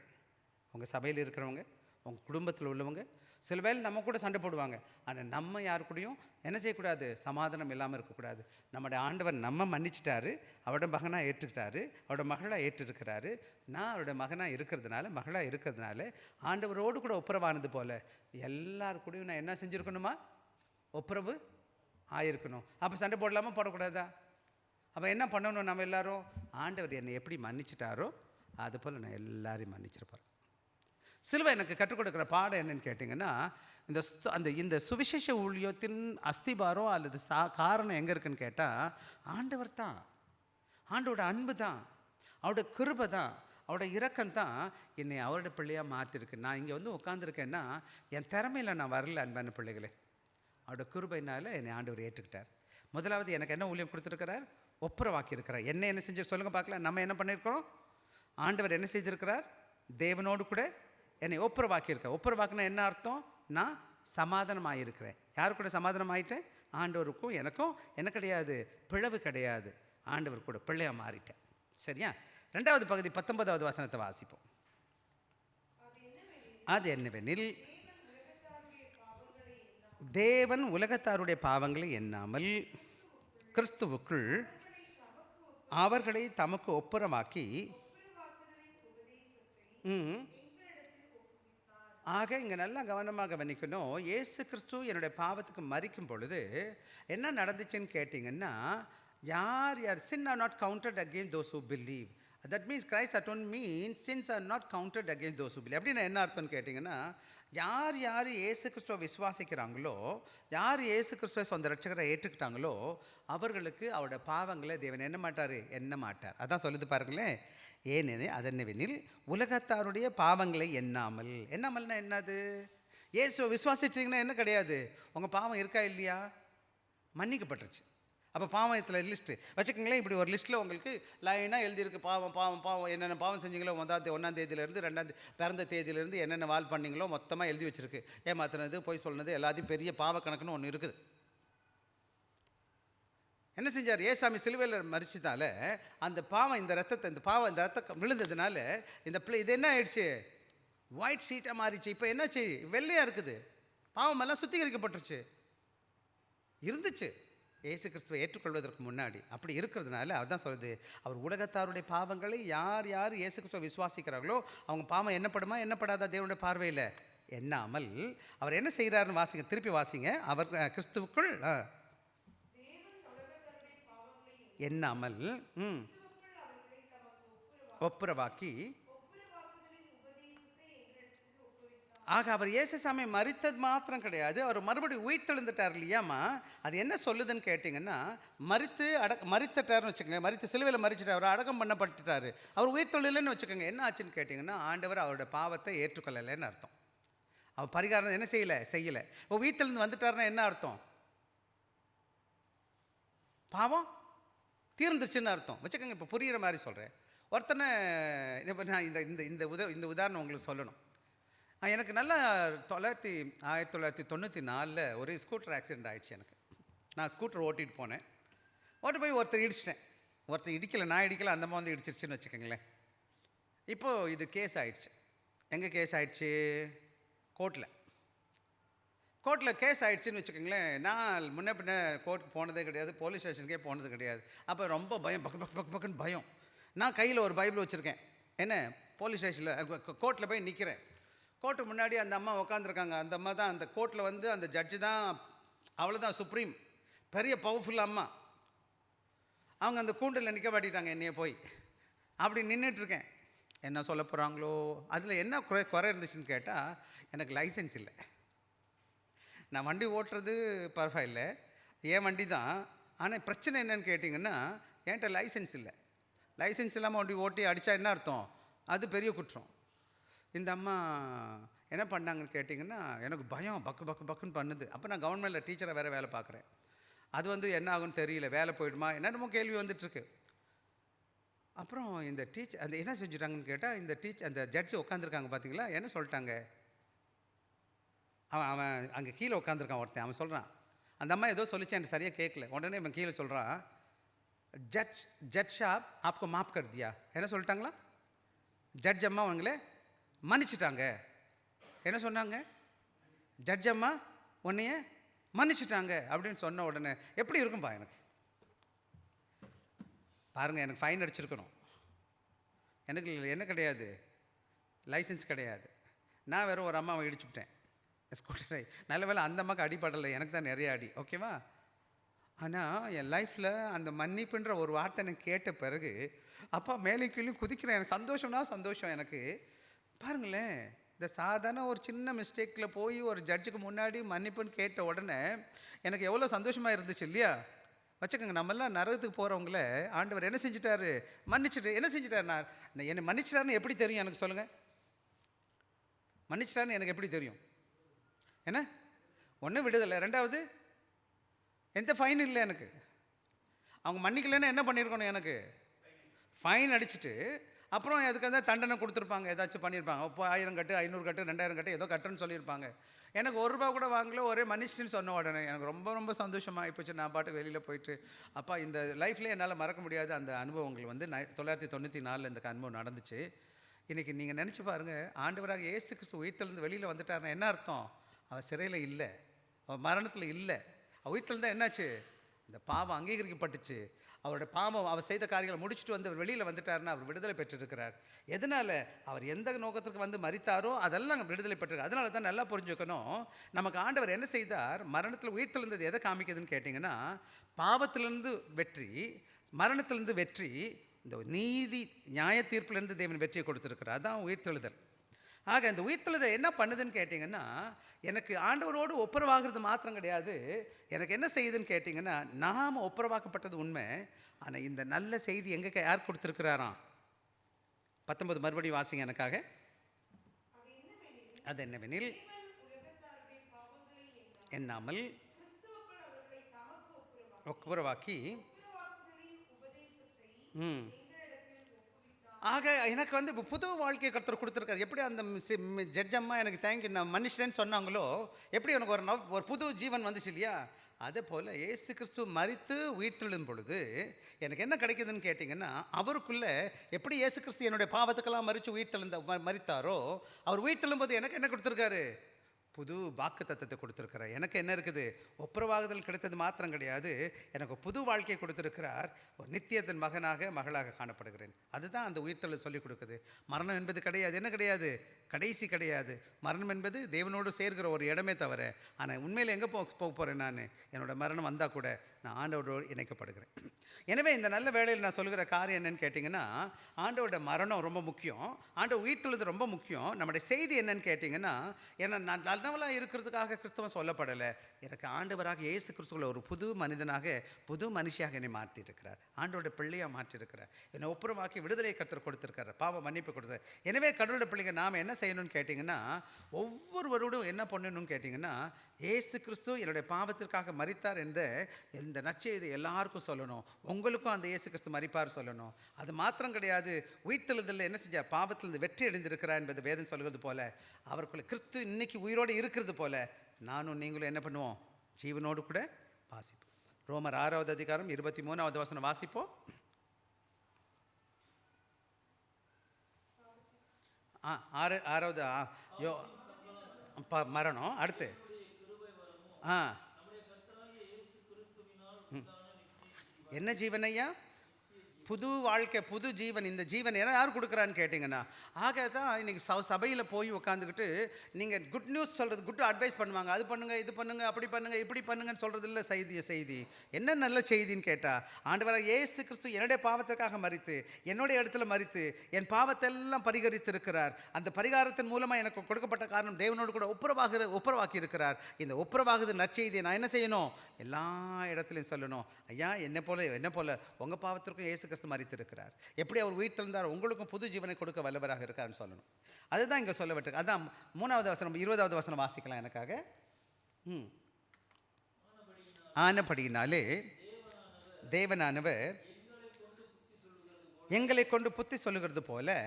உங்கள் சபையில் இருக்கிறவங்க, உங்கள் குடும்பத்தில் உள்ளவங்க சில வேளை நம்ம கூட சண்டை போடுவாங்க. ஆனால் நம்ம யாரு கூடயும் என்ன செய்யக்கூடாது? சமாதானம் இல்லாமல் இருக்கக்கூடாது. நம்முடைய ஆண்டவர் நம்ம மன்னிச்சிட்டாரு, அவரோட மகனாக ஏற்றுக்கிட்டாரு, அவரோட மகளாக ஏற்றிருக்கிறாரு. நான் அவரோட மகனாக இருக்கிறதுனால, மகளாக இருக்கிறதுனால ஆண்டவரோடு கூட ஒப்புரவானது போல் எல்லாரு கூடயும் நான் என்ன செஞ்சுருக்கணுமா? ஒப்புரவு ஆயிருக்கணும். அப்போ சண்டை போடலாமா போடக்கூடாதா? அப்போ என்ன பண்ணணும்? நம்ம எல்லாரும் ஆண்டவர் என்னை எப்படி மன்னிச்சிட்டாரோ அதுபோல் நான் எல்லாரையும் மன்னிச்சிருப்பேன். சிலுவை எனக்கு கற்றுக் கொடுக்குற பாடம் என்னன்னு கேட்டிங்கன்னா, இந்த சுவிசேஷ ஊழியத்தின் அஸ்திபாரம் அல்லது காரணம் எங்கே இருக்குன்னு கேட்டால், ஆண்டவர் தான். ஆண்டோட அன்பு தான், அவரோட கிருபை தான், அவரோட இரக்கம் தான் என்னை அவரோட பிள்ளையாக மாற்றிருக்கு. நான் இங்கே வந்து உட்காந்துருக்கேன்னா என் திறமையில் நான் வரல. அன்பான பிள்ளைகளே, அவரோட கிருபையினால் என்னை ஆண்டவர் ஏற்றுக்கிட்டார். முதலாவது எனக்கு என்ன ஊழியம் கொடுத்துருக்கிறார்? ஒப்புரவாக்கி இருக்கிறார். என்ன செஞ்சு சொல்லுங்கள் பார்க்கலாம். நம்ம என்ன பண்ணியிருக்கிறோம்? ஆண்டவர் என்ன செய்திருக்கிறார்? தேவனோடு கூட என்னை ஒப்புரவாக்கியிருக்கார். ஒப்புரவாக்குனா என்ன அர்த்தம்? நான் சமாதானம் இருக்கிறேன். யாரு கூட சமாதானம் ஆகிட்டேன்? ஆண்டவருக்கும் எனக்கும் என்ன கிடையாது? பிளவு கிடையாது. ஆண்டவர் கூட பிள்ளையாக மாறிட்டேன். சரியா? 2வது பகுதி 19வது வசனத்தை வாசிப்போம். அது என்னவெனில், தேவன் உலகத்தாருடைய பாவங்களை எண்ணாமல் கிறிஸ்துவுக்குள் அவர்களை தமக்கு ஒப்புரமாக்கி. ஆக இங்கே நல்லா கவனமாக கவனிக்கணும். இயேசு கிறிஸ்து என்னுடைய பாவத்துக்கு மரிக்கும் பொழுது என்ன நடந்துச்சுன்னு கேட்டிங்கன்னா, யார் sin are not counted against those who believe. That means Christ atonement means sins are not counted against those who believe. அப்படின்னா என்ன அர்த்தம்னு கேட்டிங்கன்னா, யார் இயேசு கிறிஸ்துவை விசுவாசிக்கிறாங்களோ, யார் இயேசு கிறிஸ்துவை சொந்த ரட்சகரை ஏற்றுக்கிட்டாங்களோ அவர்களுக்கு அவரோட பாவங்களை தேவன் என்ன மாட்டார்? எண்ண மாட்டார். அதான் சொல்லுது பாருங்களேன். ஏனெனே அதென்னவெனில் உலகத்தாருடைய பாவங்களை எண்ணாமல்னா என்னது? இயேசுவை விசுவாசிச்சிங்கன்னா என்ன கிடையாது? உங்கள் பாவம் இருக்கா இல்லையா? மன்னிக்கப்பட்டுருச்சு. அப்போ பாவத்தில் லிஸ்ட்டு வச்சுக்கோங்களேன். இப்படி ஒரு லிஸ்ட்டில் உங்களுக்கு லைனாக எழுதியிருக்கு. பாவம் என்னென்ன பாவம் செஞ்சீங்களோ 1ஆம் தேதியிலேருந்து 2ஆம் பிறந்த தேதியிலேருந்து என்னென்ன வால் பண்ணிங்களோ மொத்தமாக எழுதி வச்சுருக்கு. ஏமாத்துனது, பொய் சொன்னது எல்லாத்தையும் பெரிய பாவ கணக்குன்னு ஒன்று இருக்குது. என்ன செஞ்சார்? ஏசாமி சிலுவையில் மரிச்சதால அந்த பாவம் இந்த ரத்தம் விழுந்ததுனால இந்த பிள்ளை இது என்ன ஆயிடுச்சு? ஒயிட் சீட்டாக மாறிச்சு. இப்போ என்னாச்சு? வெள்ளையாக இருக்குது. பாவமெல்லாம் சுத்திகரிக்கப்பட்டுருச்சு. இருந்துச்சு இயேசு கிறிஸ்துவை ஏற்றுக்கொள்வதற்கு முன்னாடி. அப்படி இருக்கிறதுனால அதுதான் சொல்லுது, அவர் உலகத்தாருடைய பாவங்களை யார் யார் இயேசு கிறிஸ்துவை விசுவாசிக்கிறார்களோ அவங்க பாவம் என்னப்படுமா என்னப்படாதா தேவனுடைய பார்வையில் எண்ணாமல் அவர் என்ன செய்கிறாருன்னு வாசிங்க, திருப்பி வாசிங்க. அவர் கிறிஸ்துவுக்குள் எண்ணாமல் ஒப்புரவாக்கி. ஆக அவர் இயேசு சாமி மரித்தது மாத்திரம் கிடையாது, அவர் மறுபடியும் உயிர்த்தெழுந்துட்டார் இல்லையாம்மா. அது என்ன சொல்லுதுன்னு கேட்டிங்கன்னா, மரித்துட்டார்னு வச்சுக்கோங்க, மரித்து சிலுவையில் மரிச்சிட்டார், அவர் அடக்கம் பண்ணப்பட்டுட்டார், அவர் உயிர்த்தெழுலன்னு வச்சுக்கோங்க. என்ன ஆச்சுன்னு கேட்டிங்கன்னா, ஆண்டவர் அவருடைய பாவத்தை ஏற்றுக்கொள்ளலைன்னு அர்த்தம். அவர் பரிகாரம் என்ன செய்யலை. இப்போ உயிர்த்தெழுந்து வந்துட்டார்னா என்ன அர்த்தம்? பாவம் தீர்ந்துச்சுன்னு அர்த்தம் வச்சுக்கோங்க. இப்போ புரிகிற மாதிரி சொல்கிறேன். ஒருத்தனை இப்போ நான் இந்த உதாரணம் உங்களுக்கு சொல்லணும். எனக்கு நல்லா 1994 ஒரு ஸ்கூட்டர் ஆக்சிடெண்ட் ஆகிடுச்சு எனக்கு. நான் ஸ்கூட்டர் ஓட்டிகிட்டு போனேன். போய் ஒருத்தர் இடிச்சிட்டேன். ஒருத்தர் இடிக்கலை, நான் இடிக்கலை, அந்த மாதிரி வந்து இடிச்சிருச்சுன்னு வச்சுக்கோங்களேன். இப்போது இது கேஸ் ஆகிடுச்சு. எங்கே கேஸ் ஆகிடுச்சு? கோர்ட்டில் கேஸ் ஆகிடுச்சின்னு வச்சுக்கோங்களேன். நான் முன்ன பின்ன கோர்ட்டுக்கு போனதே கிடையாது, போலீஸ் ஸ்டேஷனுக்கே போனது கிடையாது. அப்போ ரொம்ப பயம், பக்குன்னு பயம். நான் கையில் ஒரு பைபிள் வச்சுருக்கேன். என்ன, போலீஸ் ஸ்டேஷனில் கோர்ட்டில் போய் நிற்கிறேன். கோர்ட்டு முன்னாடி அந்த அம்மா உட்காந்துருக்காங்க. அந்த அம்மா தான் அந்த கோர்ட்டில் வந்து அந்த ஜட்ஜு தான், அவ்வளோதான் சுப்ரீம், பெரிய பவர்ஃபுல் அம்மா. அவங்க அந்த கூண்டில் நிற்க மாட்டிட்டாங்க என்னையே போய். அப்படி நின்றுட்டுருக்கேன். என்ன சொல்ல போகிறாங்களோ. அதில் என்ன குறை இருந்துச்சுன்னு கேட்டால், எனக்கு லைசன்ஸ் இல்லை. நான் வண்டி ஓட்டுறது பரவாயில்ல, என் வண்டி தான். ஆனால் பிரச்சனை என்னன்னு கேட்டிங்கன்னா, என்கிட்ட லைசன்ஸ் இல்லை. லைசன்ஸ் இல்லாமல் வண்டி ஓட்டி அடித்தா என்ன அர்த்தம்? அது பெரிய குற்றம். இந்த அம்மா என்ன பண்ணாங்கன்னு கேட்டிங்கன்னா, எனக்கு பயம் பக்குன்னு பண்ணுது. அப்போ நான் கவர்மெண்ட்டில் டீச்சராக வேறு வேலை பார்க்குறேன். அது வந்து என்ன ஆகுன்னு தெரியல, வேலை போயிடுமா என்னென்னமோ கேள்வி வந்துட்டுருக்கு. அப்புறம் இந்த அந்த என்ன செஞ்சுட்டாங்கன்னு கேட்டால், அந்த ஜட்ஜு உட்காந்துருக்காங்க பார்த்தீங்களா, என்ன சொல்லிட்டாங்க, அவன் அங்கே கீழே உட்காந்துருக்கான் ஒருத்தன். அவன் சொல்கிறான், அந்த அம்மா ஏதோ சொல்லிச்சு, எனக்கு சரியாக கேட்கல. உடனே இவன் கீழே சொல்கிறான், ஜட்ஜ் சாப் ஆப்கோ மாப் கர் தியா. என்ன சொல்லிட்டாங்களா? ஜட்ஜ் அம்மா அவங்களே மன்னிச்சிட்டாங்க. என்ன சொன்னாங்க? ஜட்ஜ் அம்மா உன்னைய மன்னிச்சிட்டாங்க அப்படின்னு சொன்ன உடனே எப்படி இருக்கும்பா எனக்கு? பாருங்கள், எனக்கு ஃபைன் அடிச்சிருக்கணும். எனக்கு என்ன கிடையாது, லைசன்ஸ் கிடையாது. நான் வேறு ஒரு அம்மாவை இடிச்சுவிட்டேன் ஸ்கூட்டரை. நல்ல வேலை அந்த அம்மாவுக்கு அடிப்படலை, எனக்கு தான் நிறைய அடி. ஓகேவா? ஆனால் என் லைஃப்பில் அந்த மன்னிப்புன்ற ஒரு வார்த்தை எனக்கு கேட்ட பிறகு அப்பா மேலே கீழே குதிக்கிறேன். எனக்கு சந்தோஷம் எனக்கு. பாருங்களேன், இந்த சாதாரண ஒரு சின்ன மிஸ்டேக்கில் போய் ஒரு ஜட்ஜுக்கு முன்னாடி மன்னிப்புன்னு கேட்ட உடனே எனக்கு எவ்வளோ சந்தோஷமாக இருந்துச்சு இல்லையா? வச்சுக்கோங்க, நம்மெல்லாம் நரகத்துக்கு போகிறவங்கள ஆண்டவர் என்ன செஞ்சிட்டாரு? என்ன செஞ்சிட்டார்? நான் என்னை மன்னிச்சிட்டாருன்னு எப்படி தெரியும் எனக்கு சொல்லுங்கள்? மன்னிச்சிட்டாருன்னு எனக்கு எப்படி தெரியும்? என்ன, ஒன்றும் விடுதலை, ரெண்டாவது எந்த ஃபைன் இல்லை எனக்கு. அவங்க மன்னிக்கலைன்னா என்ன பண்ணியிருக்கணும்? எனக்கு ஃபைன் அடிச்சுட்டு அப்புறம் அதுக்கு வந்து தண்டனை கொடுத்துருப்பாங்க, ஏதாச்சும் பண்ணியிருப்பாங்க. இப்போ 1000 கட்டு, 500 கட்டு, 2000 கட்டு ஏதோ கட்டுன்னு சொல்லியிருப்பாங்க. எனக்கு ₹1 கூட வாங்கல, ஒரே மன்னிச்சிட்டுன்னு சொன்ன உடனே எனக்கு ரொம்ப சந்தோஷமாக போச்சு. நான் பாட்டுக்கு வெளியில் போயிட்டு, அப்பா இந்த லைஃப்லேயே என்னால் மறக்க முடியாத அந்த அனுபவங்கள் வந்து 1994 இந்த அனுபவம் நடந்துச்சு. இன்றைக்கி நீங்கள் நினச்சி பாருங்கள், ஆண்டவராக இயேசு கிறிஸ்து உயிர்த்தெழுந்து வெளியில் வந்துட்டாருன்னா என்ன அர்த்தம்? அவர் சிறையில் இல்லை, அவர் மரணத்தில் இல்லை. உயிர்த்தெழுந்தா என்னாச்சு? இந்த பாவம் அங்கீகரிக்கப்பட்டுச்சு. அவருடைய பாவம், அவர் செய்த காரியங்களை முடிச்சுட்டு வந்து அவர் வெளியில் வந்துட்டாருன்னா அவர் விடுதலை பெற்றிருக்கிறார். எதனால்? அவர் எந்த நோக்கத்திற்கு வந்து மரித்தாரோ அதெல்லாம் விடுதலை பெற்றிருக்கார். அதனால தான் நல்லா புரிஞ்சுக்கணும், நமக்கு ஆண்டவர் என்ன செய்தார்? மரணத்தில் உயிர்த்தெழுந்தது எதை காமிக்குதுன்னு கேட்டிங்கன்னா, பாவத்திலிருந்து வெற்றி, மரணத்திலிருந்து வெற்றி, இந்த நீதி நியாய தீர்ப்பிலிருந்து தேவன் வெற்றியை கொடுத்துருக்கிறார். அதான் உயிர்த்தெழுதல். ஆக இந்த உயிர்த்தெழுதல் என்ன பண்ணுதுன்னு கேட்டிங்கன்னா, எனக்கு ஆண்டவரோடு ஒப்புரவாகிறது மாத்திரம் கிடையாது, எனக்கு என்ன செய்யுதுன்னு கேட்டிங்கன்னா, நாம் ஒப்புரவாக்கப்பட்டது உண்மை. ஆனால் இந்த நல்ல செய்தி எங்கே யார் கொடுத்துருக்கிறாராம்? 19 மறுபடியும் வாசிங்க எனக்காக. அது என்னவெனில், எண்ணாமல் ஒப்புரவாக்கி. ஆக எனக்கு வந்து இப்போ புது வாழ்க்கையை கர்த்தர் கொடுத்துருக்காரு. எப்படி அந்த ஜட்ஜ் அம்மா எனக்கு தேங்க்யூ நான் மன்னிச்சிட்டேன்னு சொன்னாங்களோ, எப்படி எனக்கு ஒரு புது ஜீவன் வந்துச்சு இல்லையா? அதே போல் இயேசு கிறிஸ்து மரித்து உயிர்த்தெழும் பொழுது எனக்கு என்ன கிடைக்குதுன்னு கேட்டிங்கன்னா, அவருக்குள்ளே எப்படி இயேசு கிறிஸ்து என்னுடைய பாவத்துக்கெல்லாம் மரித்து மரித்தாரோ, அவர் உயிர்த்தெழும்போது எனக்கு என்ன கொடுத்துருக்காரு? புது வாக்கு தத்தத்தை கொடுத்துருக்கிறார். எனக்கு என்ன இருக்குது? ஒப்புரவாகுதல் கிடைத்தது மாத்திரம் கிடையாது, எனக்கு புது வாழ்க்கையை கொடுத்துருக்கிறார். ஒரு நித்தியத்தின் மகளாக காணப்படுகிறேன். அதுதான் அந்த உயிர்த்தெழுதல் சொல்லிக் கொடுக்குது. மரணம் என்பது கிடையாது. என்ன கிடையாது? கடைசி கிடையாது. மரணம் என்பது தேவனோடு சேர்கிற ஒரு இடமே தவிர. ஆனால் உண்மையில் எங்கே போக போகிறேன்? நான் என்னோடய மரணம் வந்தால் கூட நான் ஆண்டவரோடு இணைக்கப்படுகிறேன். எனவே இந்த நல்ல வேளையில் நான் சொல்கிற காரியம் என்னென்னு கேட்டிங்கன்னா, ஆண்டவரோட மரணம் ரொம்ப முக்கியம், ஆண்டவர் உயிர்த்தெழுது ரொம்ப முக்கியம். நம்முடைய செய்தி என்னன்னு கேட்டிங்கன்னா, ஏன்னா நான் நல்லவளாக இருக்கிறதுக்காக கிறிஸ்தவம் சொல்லப்படலை. எனக்கு ஆண்டவராக இயேசு கிறிஸ்துவில் ஒரு புது மனிதனாக, புது மனுஷியாக என்னை மாற்றியிருக்கிறார். ஆண்டவரோட பிள்ளையாக மாற்றியிருக்கிறார். என்னை ஒப்புரவாக்கி விடுதலை கர்த்தர் கொடுத்துருக்கார், பாவ மன்னிப்பு கொடுத்தார். எனவே கடவுளோட பிள்ளைங்க நாம் என்ன செய்யணும்னு கேட்டிங்கன்னா, ஒவ்வொருவரோடும் என்ன பண்ணணும்னு கேட்டிங்கன்னா, இயேசு கிறிஸ்து என்னுடைய பாவத்திற்காக மரித்தார் என்ற இந்த நற்செய்தி எல்லாருக்கும் சொல்லணும். உங்களுக்கும் அந்த இயேசு கிறிஸ்து மரிப்பார் சொல்லணும். அது மாத்திரம் கிடையாது, உயிர்த்தெழுதலில் என்ன செஞ்சார்? பாவத்திலிருந்து வெற்றி அடைந்திருக்கிறார் என்பது வேதம் சொல்கிறது போல, அவருக்குள்ள கிறிஸ்து இன்னைக்கு உயிரோடு இருக்கிறது போல நானும் நீங்களும் என்ன பண்ணுவோம்? ஜீவனோடு கூட வாசிப்போம். ரோமர் 6வது அதிகாரம் 23வது வசனம் வாசிப்போம். ஆறாவது மரணம். அடுத்து என்ன ஜீவன் ஐயா? புது வாழ்க்கை, புது ஜீவன். இந்த ஜீவன் யார் கொடுக்குறான்னு கேட்டிங்கன்னா, ஆக தான் இன்றைக்கி சபையில் போய் உட்காந்துக்கிட்டு நீங்கள் குட் நியூஸ் சொல்கிறது, குட் அட்வைஸ் பண்ணுவாங்க. அது பண்ணுங்கள், இது பண்ணுங்கள், அப்படி பண்ணுங்கள், இப்படி பண்ணுங்கன்னு சொல்கிறது இல்லை. செய்தி என்ன நல்ல செய்தின்னு கேட்டால், ஆண்டவராக இயேசு கிறிஸ்து என்னுடைய பாவத்திற்காக மரித்து, என்னுடைய இடத்துல மரித்து என் பாவத்தெல்லாம் பரிகரித்திருக்கிறார். அந்த பரிகாரத்தின் மூலமாக எனக்கு கொடுக்கப்பட்ட காரணம் தேவனோடு கூட ஒப்புரவாக்கி இருக்கிறார். இந்த ஒப்புரவாகுது நற்செய்தியை நான் என்ன செய்யணும்? எல்லா இடத்துலையும் சொல்லணும். ஐயா, என்ன போல உங்கள் பாவத்திற்கும் இயேசு கிறிஸ்து மரித்திருக்கிறார். எப்படி அவர் உயிர்த்தெழுந்தார், உங்களுக்கும் புது ஜீவனை கொடுக்க வல்லவராக இருக்காருன்னு சொல்லணும். அதுதான் இங்கே சொல்லப்பட்டிருக்கு. அதான் 3வது வசனம் 20வது வசனம் வாசிக்கலாம் எனக்காக. ஆனபடியினாலே தேவனானவர் எங்களை கொண்டு புத்தி சொல்லுகிறது போல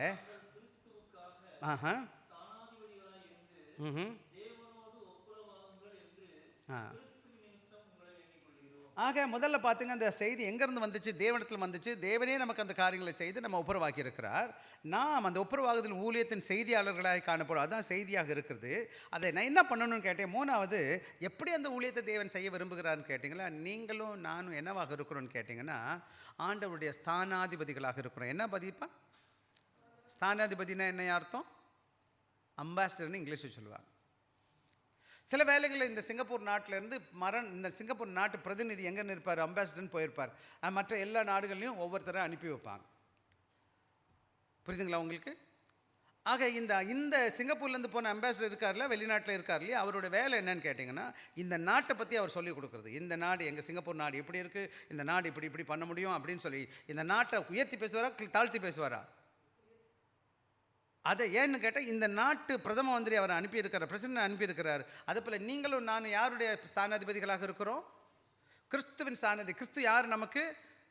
ஆக முதல்ல பார்த்துங்க, அந்த செய்தி எங்கேருந்து வந்துச்சு? தேவனிடத்தில் வந்துச்சு. தேவனே நமக்கு அந்த காரியங்களை செய்து நம்ம ஒப்புரவாக்கி இருக்கிறார். நாம் அந்த ஒப்புரவாகுதல் ஊழியத்தின் செய்தியாளர்களாக காணப்படும். அதுதான் செய்தியாக இருக்கிறது. அதை நான் என்ன பண்ணணும்னு கேட்டேன். 3வது, எப்படி அந்த ஊழியத்தை தேவன் செய்ய விரும்புகிறார்னு கேட்டிங்களா, நீங்களும் நானும் என்னவாக இருக்கிறோன்னு கேட்டிங்கன்னா, ஆண்டவருடைய ஸ்தானாதிபதிகளாக இருக்கிறோம். என்ன பதிப்பா? ஸ்தானாதிபதினா என்ன அர்த்தம்? அம்பாசிடர்னு இங்கிலீஷில் சொல்லுவாங்க. சில வேளைகளில் இந்த சிங்கப்பூர் நாட்டிலேருந்து இந்த சிங்கப்பூர் நாட்டு பிரதிநிதி எங்கே இருப்பார்? அம்பாசிடர்னு போயிருப்பார். மற்ற எல்லா நாடுகள்லையும் ஒவ்வொருத்தரை அனுப்பி வைப்பாங்க. புரியுதுங்களா உங்களுக்கு? ஆக இந்த சிங்கப்பூர்லேருந்து போன அம்பாசிடர் இருக்கார்ல, வெளிநாட்டில் இருக்கார் இல்லையா, அவரோட வேலை என்னன்னு கேட்டிங்கன்னா, இந்த நாட்டை பற்றி அவர் சொல்லிக் கொடுக்குறது. இந்த நாடு, எங்கள் சிங்கப்பூர் நாடு எப்படி இருக்குது, இந்த நாடு இப்படி பண்ண முடியும் அப்படின்னு சொல்லி இந்த நாட்டை உயர்த்தி பேசுவாரா, தாழ்த்தி பேசுவாரா? அதை ஏன்னு கேட்டால், இந்த நாட்டு பிரதம மந்திரி அவரை அனுப்பியிருக்கிறார், பிரசிடண்ட் அனுப்பியிருக்கிறார். அதே போல் நீங்களும் நான் யாருடைய ஸ்தானாதிபதிகளாக இருக்கிறோம்? கிறிஸ்துவின் ஸ்தானாதி. கிறிஸ்து யார் நமக்கு?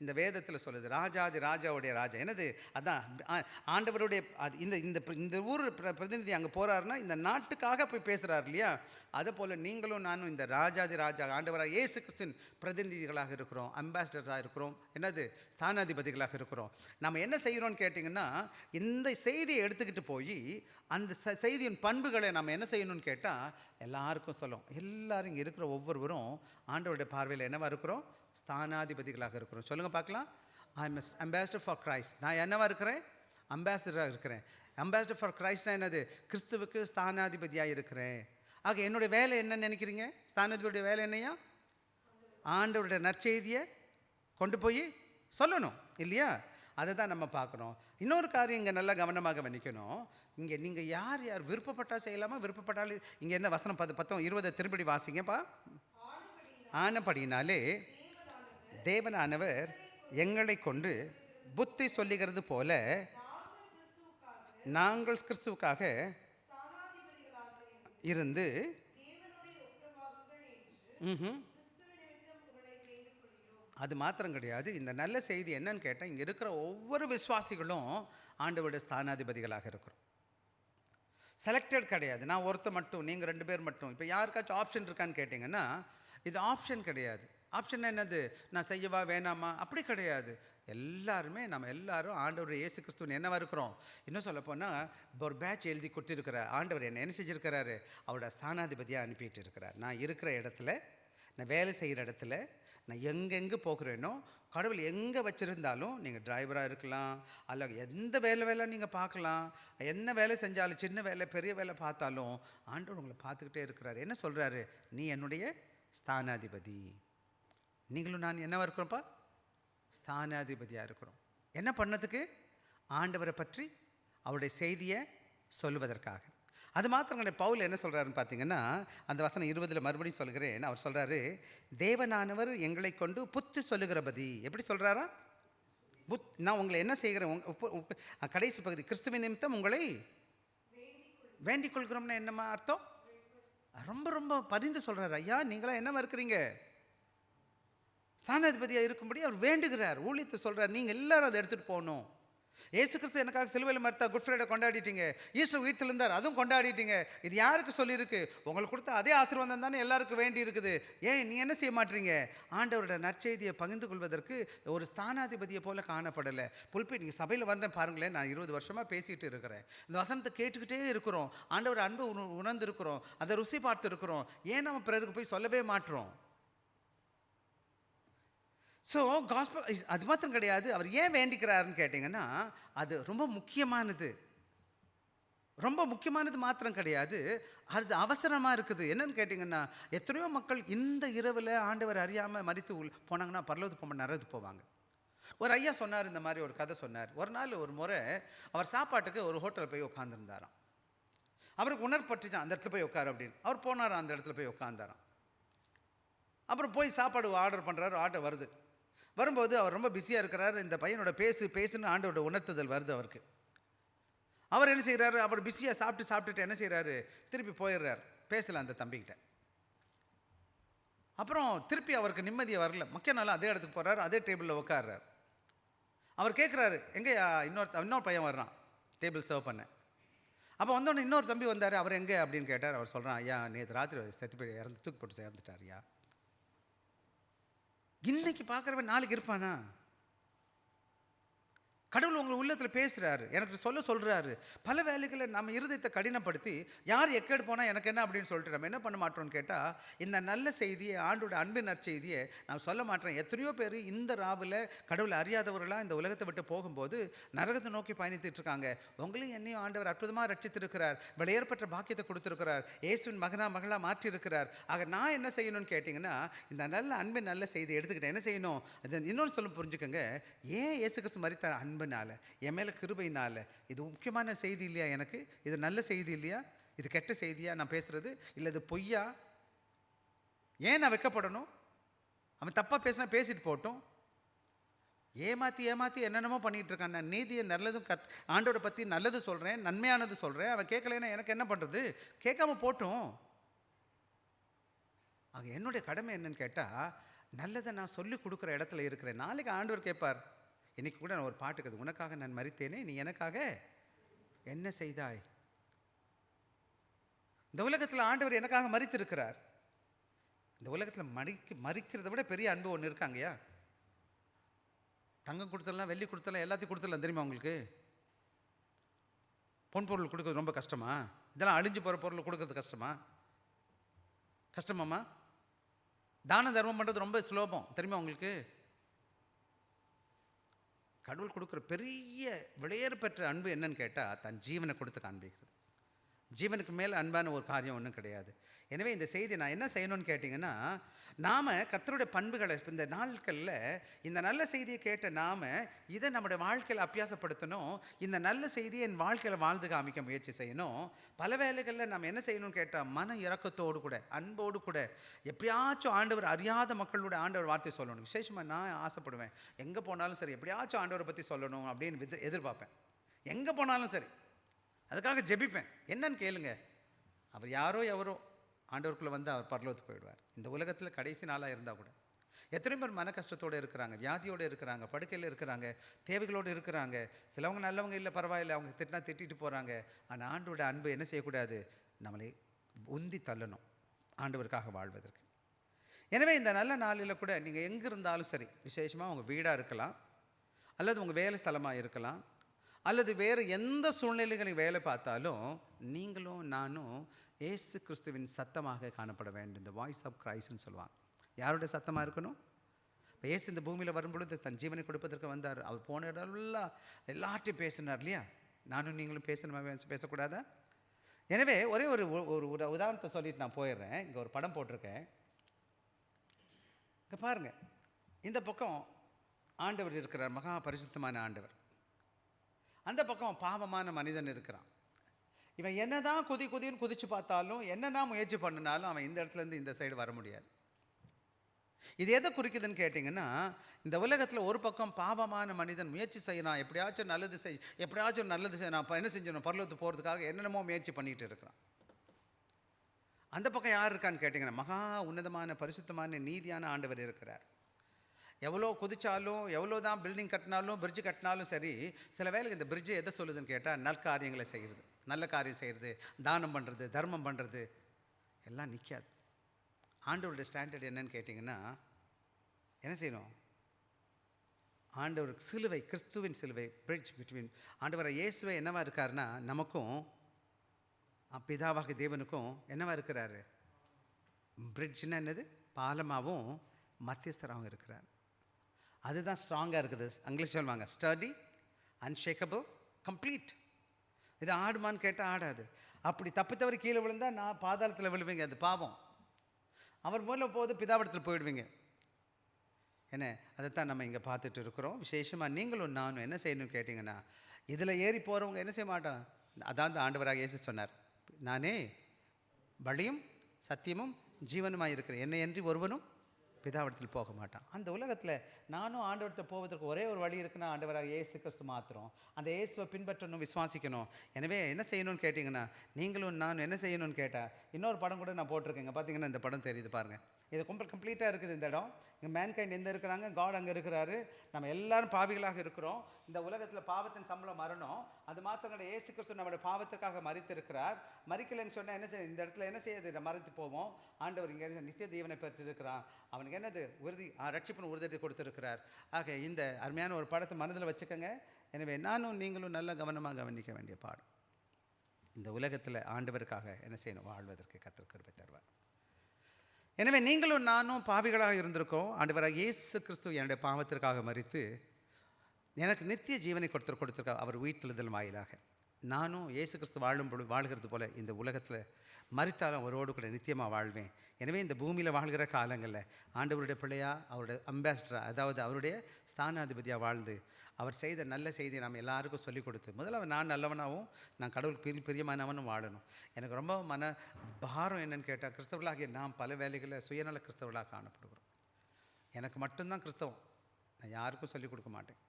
இந்த வேதத்தில் சொல்லுது, ராஜாதி ராஜாவுடைய ராஜா. என்னது? அதான் ஆண்டவருடைய. இந்த ஊர் பிரதிநிதி அங்கே போகிறாருன்னா இந்த நாட்டுக்காக போய் பேசுகிறார் இல்லையா? அதே போல் நீங்களும் நானும் இந்த ராஜாதி ராஜா ஆண்டவராக இயேசு கிறிஸ்துவின் பிரதிநிதிகளாக இருக்கிறோம், அம்பாசிடர்ஸாக இருக்கிறோம். என்னது? ஸ்தானாதிபதிகளாக இருக்கிறோம். நம்ம என்ன செய்கிறோன்னு கேட்டிங்கன்னா, இந்த செய்தியை எடுத்துக்கிட்டு போய் அந்த செய்தியின் பண்புகளை நம்ம என்ன செய்யணும்னு கேட்டால் எல்லாருக்கும் சொல்லும். எல்லாரும் இங்கே இருக்கிற ஒவ்வொருவரும் ஆண்டவருடைய பார்வையில் என்னவா இருக்கிறோம்? ஸ்தானாதிபதிகளாக இருக்கிறோம். சொல்லுங்கள் பார்க்கலாம். I am ambassador for Christ. நான் என்னவா இருக்கிறேன்? அம்பாசிடராக இருக்கிறேன். அம்பாசிடர் ஃபார் கிரைஸ்ட்னா என்னது? கிறிஸ்துவுக்கு ஸ்தானாதிபதியாக இருக்கிறேன். ஆக என்னுடைய வேலை என்ன நினைக்கிறீங்க? ஸ்தானாதிபதியுடைய வேலை என்னையா? ஆண்டவருடைய நற்செய்தியை கொண்டு போய் சொல்லணும் இல்லையா? அதை தான் நம்ம பார்க்கணும். இன்னொரு காரியம் இங்கே நல்லா கவனமாக கவனிக்கணும். இங்கே நீங்கள் யார் விருப்பப்பட்டால் செய்யலாமா? விருப்பப்பட்டாலும் இங்கே என்ன வசனம் 10-20 திரும்படி வாசிங்கப்பா. ஆனபடியினாலே தேவனானவர் எங்களை கொண்டு புத்தி சொல்லுகிறது போல நாங்கள் கிறிஸ்துவுக்காக இருந்து அது மாத்திரம் கிடையாது. இந்த நல்ல செய்தி என்னன்னு கேட்டால், இங்கே இருக்கிற ஒவ்வொரு விசுவாசிகளும் ஆண்டவருடைய ஸ்தானாதிபதிகளாக இருக்கிறோம். செலக்டட் கிடையாது. நான் ஒருத்தர் மட்டும், நீங்கள் 2 பேர் மட்டும். இப்போ யாருக்காச்சும் ஆப்ஷன் இருக்கான்னு கேட்டிங்கன்னா, இது ஆப்ஷன் கிடையாது. ஆப்ஷன் என்னது? நான் செய்யவா வேணாமா? அப்படி கிடையாது. எல்லாருமே நம்ம எல்லாரும் ஆண்டவர் இயேசு கிறிஸ்துவின் என்னவா இருக்கிறோம். இன்னும் சொல்லப்போனால் ஒரு பேட்ச் எழுதி கொடுத்துருக்கிறார். ஆண்டவர் என்ன செஞ்சுருக்கிறாரு? அவரோட ஸ்தானாதிபதியாக அனுப்பிட்டு இருக்கிறார். நான் இருக்கிற இடத்துல, நான் வேலை செய்கிற இடத்துல, நான் எங்கெங்கே போகிறேனோ, கடவுள் எங்கே வச்சுருந்தாலும், நீங்கள் டிரைவராக இருக்கலாம், அல்ல எந்த வேலை நீங்கள் பார்க்கலாம், என்ன வேலை செஞ்சாலும், சின்ன வேலை பெரிய வேலை பார்த்தாலும் ஆண்டவர் உங்களை பார்த்துக்கிட்டே இருக்கிறார். என்ன சொல்கிறாரு? நீ என்னுடைய ஸ்தானாதிபதி. நீங்களும் நான் என்னவா இருக்கிறோம்ப்பா? ஸ்தானாதிபதியாக இருக்கிறோம். என்ன பண்ணதுக்கு? ஆண்டவரை பற்றி அவருடைய செய்தியை சொல்லுவதற்காக. அது மாத்திரம் கிடையாது. பவுல் என்ன சொல்கிறாருன்னு பார்த்தீங்கன்னா, அந்த வசனம் 20 மறுபடியும் சொல்கிறேன். அவர் சொல்கிறாரு, தேவனானவர் எங்களை கொண்டு புத்தி சொல்லுகிறபதி. எப்படி சொல்கிறாரா? நான் உங்களை என்ன செய்கிறேன்? கடைசி பகுதி, கிறிஸ்துவின் நிமித்தம் உங்களை வேண்டிக் கொள்கிறோம்னா என்னம்மா அர்த்தம்? ரொம்ப ரொம்ப பரிந்து சொல்கிறார். ஐயா, நீங்களாம் என்னவா இருக்கிறீங்க? ஸ்தானாதிபதியாக இருக்கும்படி அவர் வேண்டுகிறார். ஊழியத்தை சொல்கிறார். நீங்கள் எல்லாரும் அதை எடுத்துகிட்டு போகணும். இயேசு கிறிஸ்து எனக்காக சிலுவையில் மரித்தார். Good Friday கொண்டாடிட்டீங்க. ஈஸ்டர் வீட்டில் இருந்தார், அதுவும் கொண்டாடிட்டீங்க. இது யாருக்கு சொல்லியிருக்கு? உங்களுக்கு கொடுத்த அதே ஆசீர்வாதம் தானே எல்லாருக்கும் வேண்டி இருக்குது. ஏன் நீ என்ன செய்ய மாட்டீங்க? ஆண்டவரோட நற்செய்தியை பகிர்ந்து கொள்வதற்கு ஒரு ஸ்தானாதிபதியை போல காணப்படலை. புல்பி நீங்கள் சபையில் வந்தேன் பாருங்களேன். நான் 20 வருஷமாக பேசிகிட்டு இருக்கிறேன். இந்த வசனத்தை கேட்டுக்கிட்டே இருக்கிறோம். ஆண்டவர் அன்பு உணர்ந்து இருக்கிறோம், அதை ருசி பார்த்து இருக்கிறோம். ஏன் நம்ம பிறருக்கு போய் சொல்லவே மாட்டோம்? ஸோ காஸ்பல் அது மாத்திரம் கிடையாது. அவர் ஏன் வேண்டிக்கிறாருன்னு கேட்டிங்கன்னா, அது ரொம்ப முக்கியமானது. ரொம்ப முக்கியமானது மாத்திரம் கிடையாது, அது அவசரமாக இருக்குது. என்னன்னு கேட்டிங்கன்னா, எத்தனையோ மக்கள் இந்த இரவில் ஆண்டவர் அறியாமல் மரித்து போனாங்கன்னா பரலோகத்துக்கு போக நரகத்துக்கு போவாங்க. ஒரு ஐயா சொன்னார், இந்த மாதிரி ஒரு கதை சொன்னார். ஒரு நாள் ஒரு முறை அவர் சாப்பாட்டுக்கு ஒரு ஹோட்டலில் போய் உட்காந்துருந்தாராம். அவருக்கு உணர்பட்டுச்சான், அந்த இடத்துல போய் உட்காரு அப்படின்னு. அவர் போனாராம், அந்த இடத்துல போய் உட்காந்தாராம். அப்புறம் போய் சாப்பாடு ஆர்டர் பண்ணுறாரு. ஆர்டர் வருது. வரும்போது அவர் ரொம்ப பிஸியாக இருக்கிறார். இந்த பையனோட பேசுன்னு ஆண்டோட உணர்த்துதல் வருது அவருக்கு. அவர் என்ன செய்கிறாரு? அவர் பிஸியாக சாப்பிட்டுட்டு என்ன செய்கிறாரு? திருப்பி போயிடுறார். பேசல அந்த தம்பிக்கிட்ட. அப்புறம் திருப்பி அவருக்கு நிம்மதியாக வரல. முக்கிய நாள் அதே இடத்துக்கு போகிறார், அதே டேபிளில் உட்கார்றார். அவர் கேட்குறாரு, எங்கேயா இன்னொரு பையன் வர்றான் டேபிள் சர்வ் பண்ண. அப்போ வந்தோடனே இன்னொரு தம்பி வந்தார். அவர் எங்கே அப்படின்னு கேட்டார். அவர் சொல்கிறான், ஐயா நேற்று ராத்திரி செத்து போய் தூக்கி போட்டு இறந்துட்டார் ஐயா. இன்னைக்கு பார்க்குறவன் நாளைக்கு இருப்பானா? கடவுள் உங்கள் உள்ளத்தில் பேசுகிறாரு, எனக்கு சொல்கிறாரு. பல வேலைகளை நம்ம இருதயத்தை கடினப்படுத்தி, யார் எக்கேடு போனால் எனக்கு என்ன அப்படின்னு சொல்லிட்டு நம்ம என்ன பண்ண மாட்டோம்னு கேட்டால், இந்த நல்ல செய்தியை, ஆண்டோட அன்பின் நற்செய்தியை நான் சொல்ல மாட்டேன். எத்தனையோ பேர் இந்த ராவில் கடவுளை அறியாதவர்களாக இந்த உலகத்தை விட்டு போகும்போது நரகத்தை நோக்கி பயணித்துட்டு இருக்காங்க. உங்களையும் என்னையும் ஆண்டவர் அற்புதமாக ரட்சித்திருக்கிறார். விலையேற்பட்ட பாக்கியத்தை கொடுத்துருக்கிறார். இயேசுவின் மகளாக மாற்றியிருக்கிறார். ஆக நான் என்ன செய்யணும்னு கேட்டிங்கன்னா, இந்த நல்ல அன்பின் நல்ல செய்தியை எடுத்துக்கிட்டேன். என்ன செய்யணும்? அது இன்னொன்று சொல்ல புரிஞ்சுக்கோங்க. ஏன் இயேசு கிறிஸ்து மரித்தார்? அன்புனால, என் மேலே கிருபையினால. இது முக்கியமான செய்தி இல்லையா? எனக்கு இது நல்ல செய்தி இல்லையா? இது கெட்ட செய்தியா நான் பேசுறது? இல்லை இது பொய்யா? ஏன் நான் வெட்கப்படணும்? அவன் தப்பாக பேசினா பேசிட்டு போட்டோம். ஏமாற்றி என்னென்னமோ பண்ணிகிட்டு இருக்கான். நான் நீதியை நல்லதும் ஆண்டோரை பற்றி நல்லது சொல்கிறேன், நன்மையானது சொல்கிறேன். அவன் கேட்கலைன்னா எனக்கு என்ன பண்ணுறது? கேட்காம போட்டோம். ஆக என்னுடைய கடமை என்னன்னு கேட்டால், நல்லதை நான் சொல்லி கொடுக்குற இடத்துல இருக்கிறேன். நாளைக்கு ஆண்டவர் கேட்பார். இன்றைக்கி கூட நான் ஒரு பாட்டு இருக்குது, உனக்காக நான் மரித்தேனே, நீ எனக்காக என்ன செய்தாய்? இந்த உலகத்தில் ஆண்டவர் எனக்காக மரித்திருக்கிறார். இந்த உலகத்தில் மறிக்கிறத விட பெரிய அன்பு ஒன்று இருக்காங்கய்யா. தங்கம் கொடுத்துடலாம், வெள்ளி கொடுத்துடலாம், எல்லாத்தையும் கொடுத்துடலாம். தெரியுமா உங்களுக்கு? பொன் பொருள் கொடுக்குறது ரொம்ப கஷ்டமா? இதெல்லாம் அழிஞ்சு போகிற பொருள் கொடுக்கறது கஷ்டமாம்மா? தான தர்மம் பண்ணுறது ரொம்ப சுலபம். தெரியுமா உங்களுக்கு? கடவுள் கொடுக்குற பெரிய விலையேறு பெற்ற அன்பு என்னன்னு கேட்டால், தன் ஜீவனை கொடுத்து காண்பிக்கிறது. ஜீவனுக்கு மேலே அன்பான ஒரு காரியம் ஒன்றும் கிடையாது. எனவே இந்த செய்தி நான் என்ன செய்யணும்னு கேட்டிங்கன்னா, நாம் கர்த்தருடைய பண்புகளை இந்த நாட்களில் இந்த நல்ல செய்தியை கேட்ட நாம் இதை நம்முடைய வாழ்க்கையில் அபியாசப்படுத்தணும். இந்த நல்ல செய்தியை என் வாழ்க்கையில் வாழ்ந்து காமிக்க முயற்சி செய்யணும். பல வேளைகளில் நம்ம என்ன செய்யணும்னு கேட்டால், மன இரக்கத்தோடு கூட, அன்போடு கூட, எப்படியாச்சும் ஆண்டவர் அறியாத மக்களோட ஆண்டவர் வார்த்தை சொல்லணும். விசேஷமாக நான் ஆசைப்படுவேன், எங்கே போனாலும் சரி எப்படியாச்சும் ஆண்டவரை பற்றி சொல்லணும் அப்படின்னு எதிர்பார்ப்பேன். எங்கே போனாலும் சரி அதுக்காக ஜெபிப்பேன். என்னன்னு கேளுங்க, அவர் யாரோ எவரோ ஆண்டவருக்குள்ளே வந்து அவர் பரலோகத்துக்கு போயிடுவார். இந்த உலகத்தில் கடைசி நாளாக இருந்தால் கூட எத்தனை பேர் மன கஷ்டத்தோடு இருக்கிறாங்க, வியாதியோடு இருக்கிறாங்க, படுக்கையில் இருக்கிறாங்க, தேவைகளோடு இருக்கிறாங்க. சிலவங்க நல்லவங்க இல்லை, பரவாயில்லை, அவங்க திட்டிட்டு போகிறாங்க. ஆனால் ஆண்டோட அன்பு என்ன செய்யக்கூடாது? நம்மளை உந்தி தள்ளணும் ஆண்டவருக்காக வாழ்வதற்கு. எனவே இந்த நல்ல நாளில் கூட நீங்கள் எங்கே இருந்தாலும் சரி, விசேஷமாக உங்கள் வீடாக இருக்கலாம், அல்லது உங்கள் வேலை ஸ்தலமாக இருக்கலாம், அல்லது வேறு எந்த சூழ்நிலைகளில் வேலை பார்த்தாலும் நீங்களும் நானும் இயேசு கிறிஸ்துவின் சத்தமாக காணப்பட வேண்டும். இந்த வாய்ஸ் ஆஃப் கிரைஸ்ட்னு சொல்லுவாங்க. யாருடைய சத்தமாக இருக்கணும்? இப்போ இயேசு இந்த பூமியில் வரும்பொழுது தன் ஜீவனை கொடுப்பதற்கு வந்தார். அவர் போன இடம்லாம் எல்லார்ட்டையும் பேசினார் இல்லையா? நானும் நீங்களும் பேசக்கூடாதா? எனவே ஒரே ஒரு உதாரணத்தை சொல்லிட்டு நான் போயிடுறேன். இங்கே ஒரு படம் போட்டிருக்கேன். இங்கே பாருங்கள். இந்த பக்கம் ஆண்டவர் இருக்கிறார், மகா பரிசுத்தமான ஆண்டவர். அந்த பக்கம் பாவமான மனிதன் இருக்கிறான். இவன் என்னதான் குதின்னு குதிச்சு பார்த்தாலும், என்னதான் முயற்சி பண்ணினாலும் அவன் இந்த இடத்துலேருந்து இந்த சைடு வர முடியாது. இது எதை குறிக்குதுன்னு கேட்டிங்கன்னா, இந்த உலகத்தில் ஒரு பக்கம் பாவமான மனிதன் முயற்சி செய்யணும், எப்படியாச்சும் நல்லது செய்ய நான் என்ன செஞ்சணும், பரலோகத்துக்கு போகிறதுக்காக என்னென்னமோ முயற்சி பண்ணிகிட்டு இருக்கிறான். அந்த பக்கம் யார் இருக்கான்னு கேட்டிங்கன்னா, மகா உன்னதமான பரிசுத்தமான நீதியான ஆண்டவர் இருக்கிறார். எவ்வளோ குதிச்சாலும், எவ்வளோ தான் பில்டிங் கட்டினாலும், பிரிட்ஜு கட்டினாலும் சரி, சில வேலைக்கு இந்த பிரிட்ஜு எதை சொல்லுதுன்னு கேட்டால், நற்காரியங்களை செய்கிறது, நல்ல காரியம் செய்கிறது, தானம் பண்ணுறது, தர்மம் பண்ணுறது எல்லாம் நிற்காது. ஆண்டவருடைய ஸ்டாண்டர்ட் என்னன்னு கேட்டிங்கன்னா, என்ன செய்யணும்? ஆண்டவருக்கு சிலுவை, கிறிஸ்துவின் சிலுவை, பிரிட்ஜ் பிட்வீன் ஆண்டவரை இயேசுவை என்னவா இருக்காருன்னா, நமக்கும் பிதாவாக தேவனுக்கும் என்னவா இருக்கிறாரு? பிரிட்ஜ்னா என்னது? பாலமாகவும் மத்தியஸ்தராகவும் இருக்கிறார். அதுதான் ஸ்ட்ராங்காக இருக்குது. இங்கிலீஷ் சொல்லுவாங்க ஸ்டடி, அன்ஷேக்கபிள், கம்ப்ளீட். இது ஆடுமான்னு கேட்டால் ஆடாது. அப்படி தப்பித்தவரை கீழே விழுந்தால் நான் பாதாளத்தில் விழுவீங்க, அது பாவம். அவர் மூலம் போது பிதாவடத்தில் போயிடுவீங்க. என்ன, அதைத்தான் நம்ம இங்கே பார்த்துட்டு இருக்கிறோம். விசேஷமாக நீங்களும் நானும் என்ன செய்யணும்னு கேட்டிங்கன்னா, இதில் ஏறி போகிறவங்க என்ன செய்ய மாட்டோம். அதான் ஆண்டவராக இயேசு சொன்னார், நானே வழியும் சத்தியமும் ஜீவனுமாக இருக்கிறேன், என்னை அன்றி ஒருவனும் பிதாவிடத்தில் போக மாட்டான். அந்த உலகத்தில் நானும் ஆண்டவர்கிட்ட போவதற்கு ஒரே ஒரு வழி இருக்குன்னா, ஆண்டவராக இயேசு கிறிஸ்து மாத்திரம். அந்த இயேசுவை பின்பற்றணும், விசுவாசிக்கணும். எனவே என்ன செய்யணும்னு கேட்டிங்கன்னா, நீங்களும் நான் என்ன செய்யணும்னு கேட்டால், இன்னொரு படம் கூட நான் போட்டிருக்கேங்க. பார்த்தீங்கன்னா இந்த படம் தெரியுது பாருங்கள். இது கம்ப்ளீட்டாக இருக்குது இந்த இடம். இங்கே மேன்கைண்ட் எங்கே இருக்கிறாங்க, காட் அங்கே இருக்கிறாரு. நம்ம எல்லாரும் பாவிகளாக இருக்கிறோம். இந்த உலகத்தில் பாவத்தின் சம்பளம் மரணம். அது மாத்திரம் கிடையாது, இயேசு கிறிஸ்து நம்முடைய பாவத்துக்காக மரித்திருக்கிறார். மரிக்கலைன்னு சொன்னால் என்ன செய்ய, இந்த இடத்துல என்ன செய்யுது, மறைத்து போவோம். ஆண்டவர் இங்கே நித்திய ஜீவனை பெற்றிருக்கிறான். அவனுக்கு என்னது உறுதி, ரட்சிப்பின் உறுதியை கொடுத்துருக்கிறார். ஆக இந்த அருமையான ஒரு படத்தை மனதில் வச்சுக்கோங்க. எனவே நானும் நீங்களும் நல்ல கவனமாக கவனிக்க வேண்டிய பாடம். இந்த உலகத்தில் ஆண்டவருக்காக என்ன செய்யணும், வாழ்வதற்கு கர்த்தர் கிருபை தருவார். எனவே நீங்களும் நானும் பாவிகளாக இருந்திருக்கோம். ஆண்டவராக இயேசு கிறிஸ்து என்னுடைய பாவத்திற்காக மரித்து எனக்கு நித்திய ஜீவனை கொடுத்துருக்கார், அவர் உயிர்த்தெழுதல் வாயிலாக. நானும் இயேசு கிறிஸ்து வாழ்கிறது போல இந்த உலகத்தில் மரித்தாலும் அவரோடு கூட நித்தியமாக வாழ்வேன். எனவே இந்த பூமியில் வாழ்கிற காலங்களில் ஆண்டவருடைய பிள்ளையாக, அவருடைய அம்பாசிடராக, அதாவது அவருடைய ஸ்தானாதிபதியாக வாழ்ந்து அவர் செய்த நல்ல செய்தியை நாம் எல்லாருக்கும் சொல்லிக் கொடுத்து, முதல்ல நான் நல்லவனாகவும் நான் கடவுளுக்கு பிரியமானவனும் வாழணும். எனக்கு ரொம்ப மன பாரம் என்னன்னு கேட்டால், கிறிஸ்தவர்களாகிய நாம் பல வேலைகளில் சுயநல கிறிஸ்தவர்களாக காணப்படுகிறோம். எனக்கு மட்டும்தான் கிறிஸ்தவம், நான் யாருக்கும் சொல்லிக் கொடுக்க மாட்டேன்.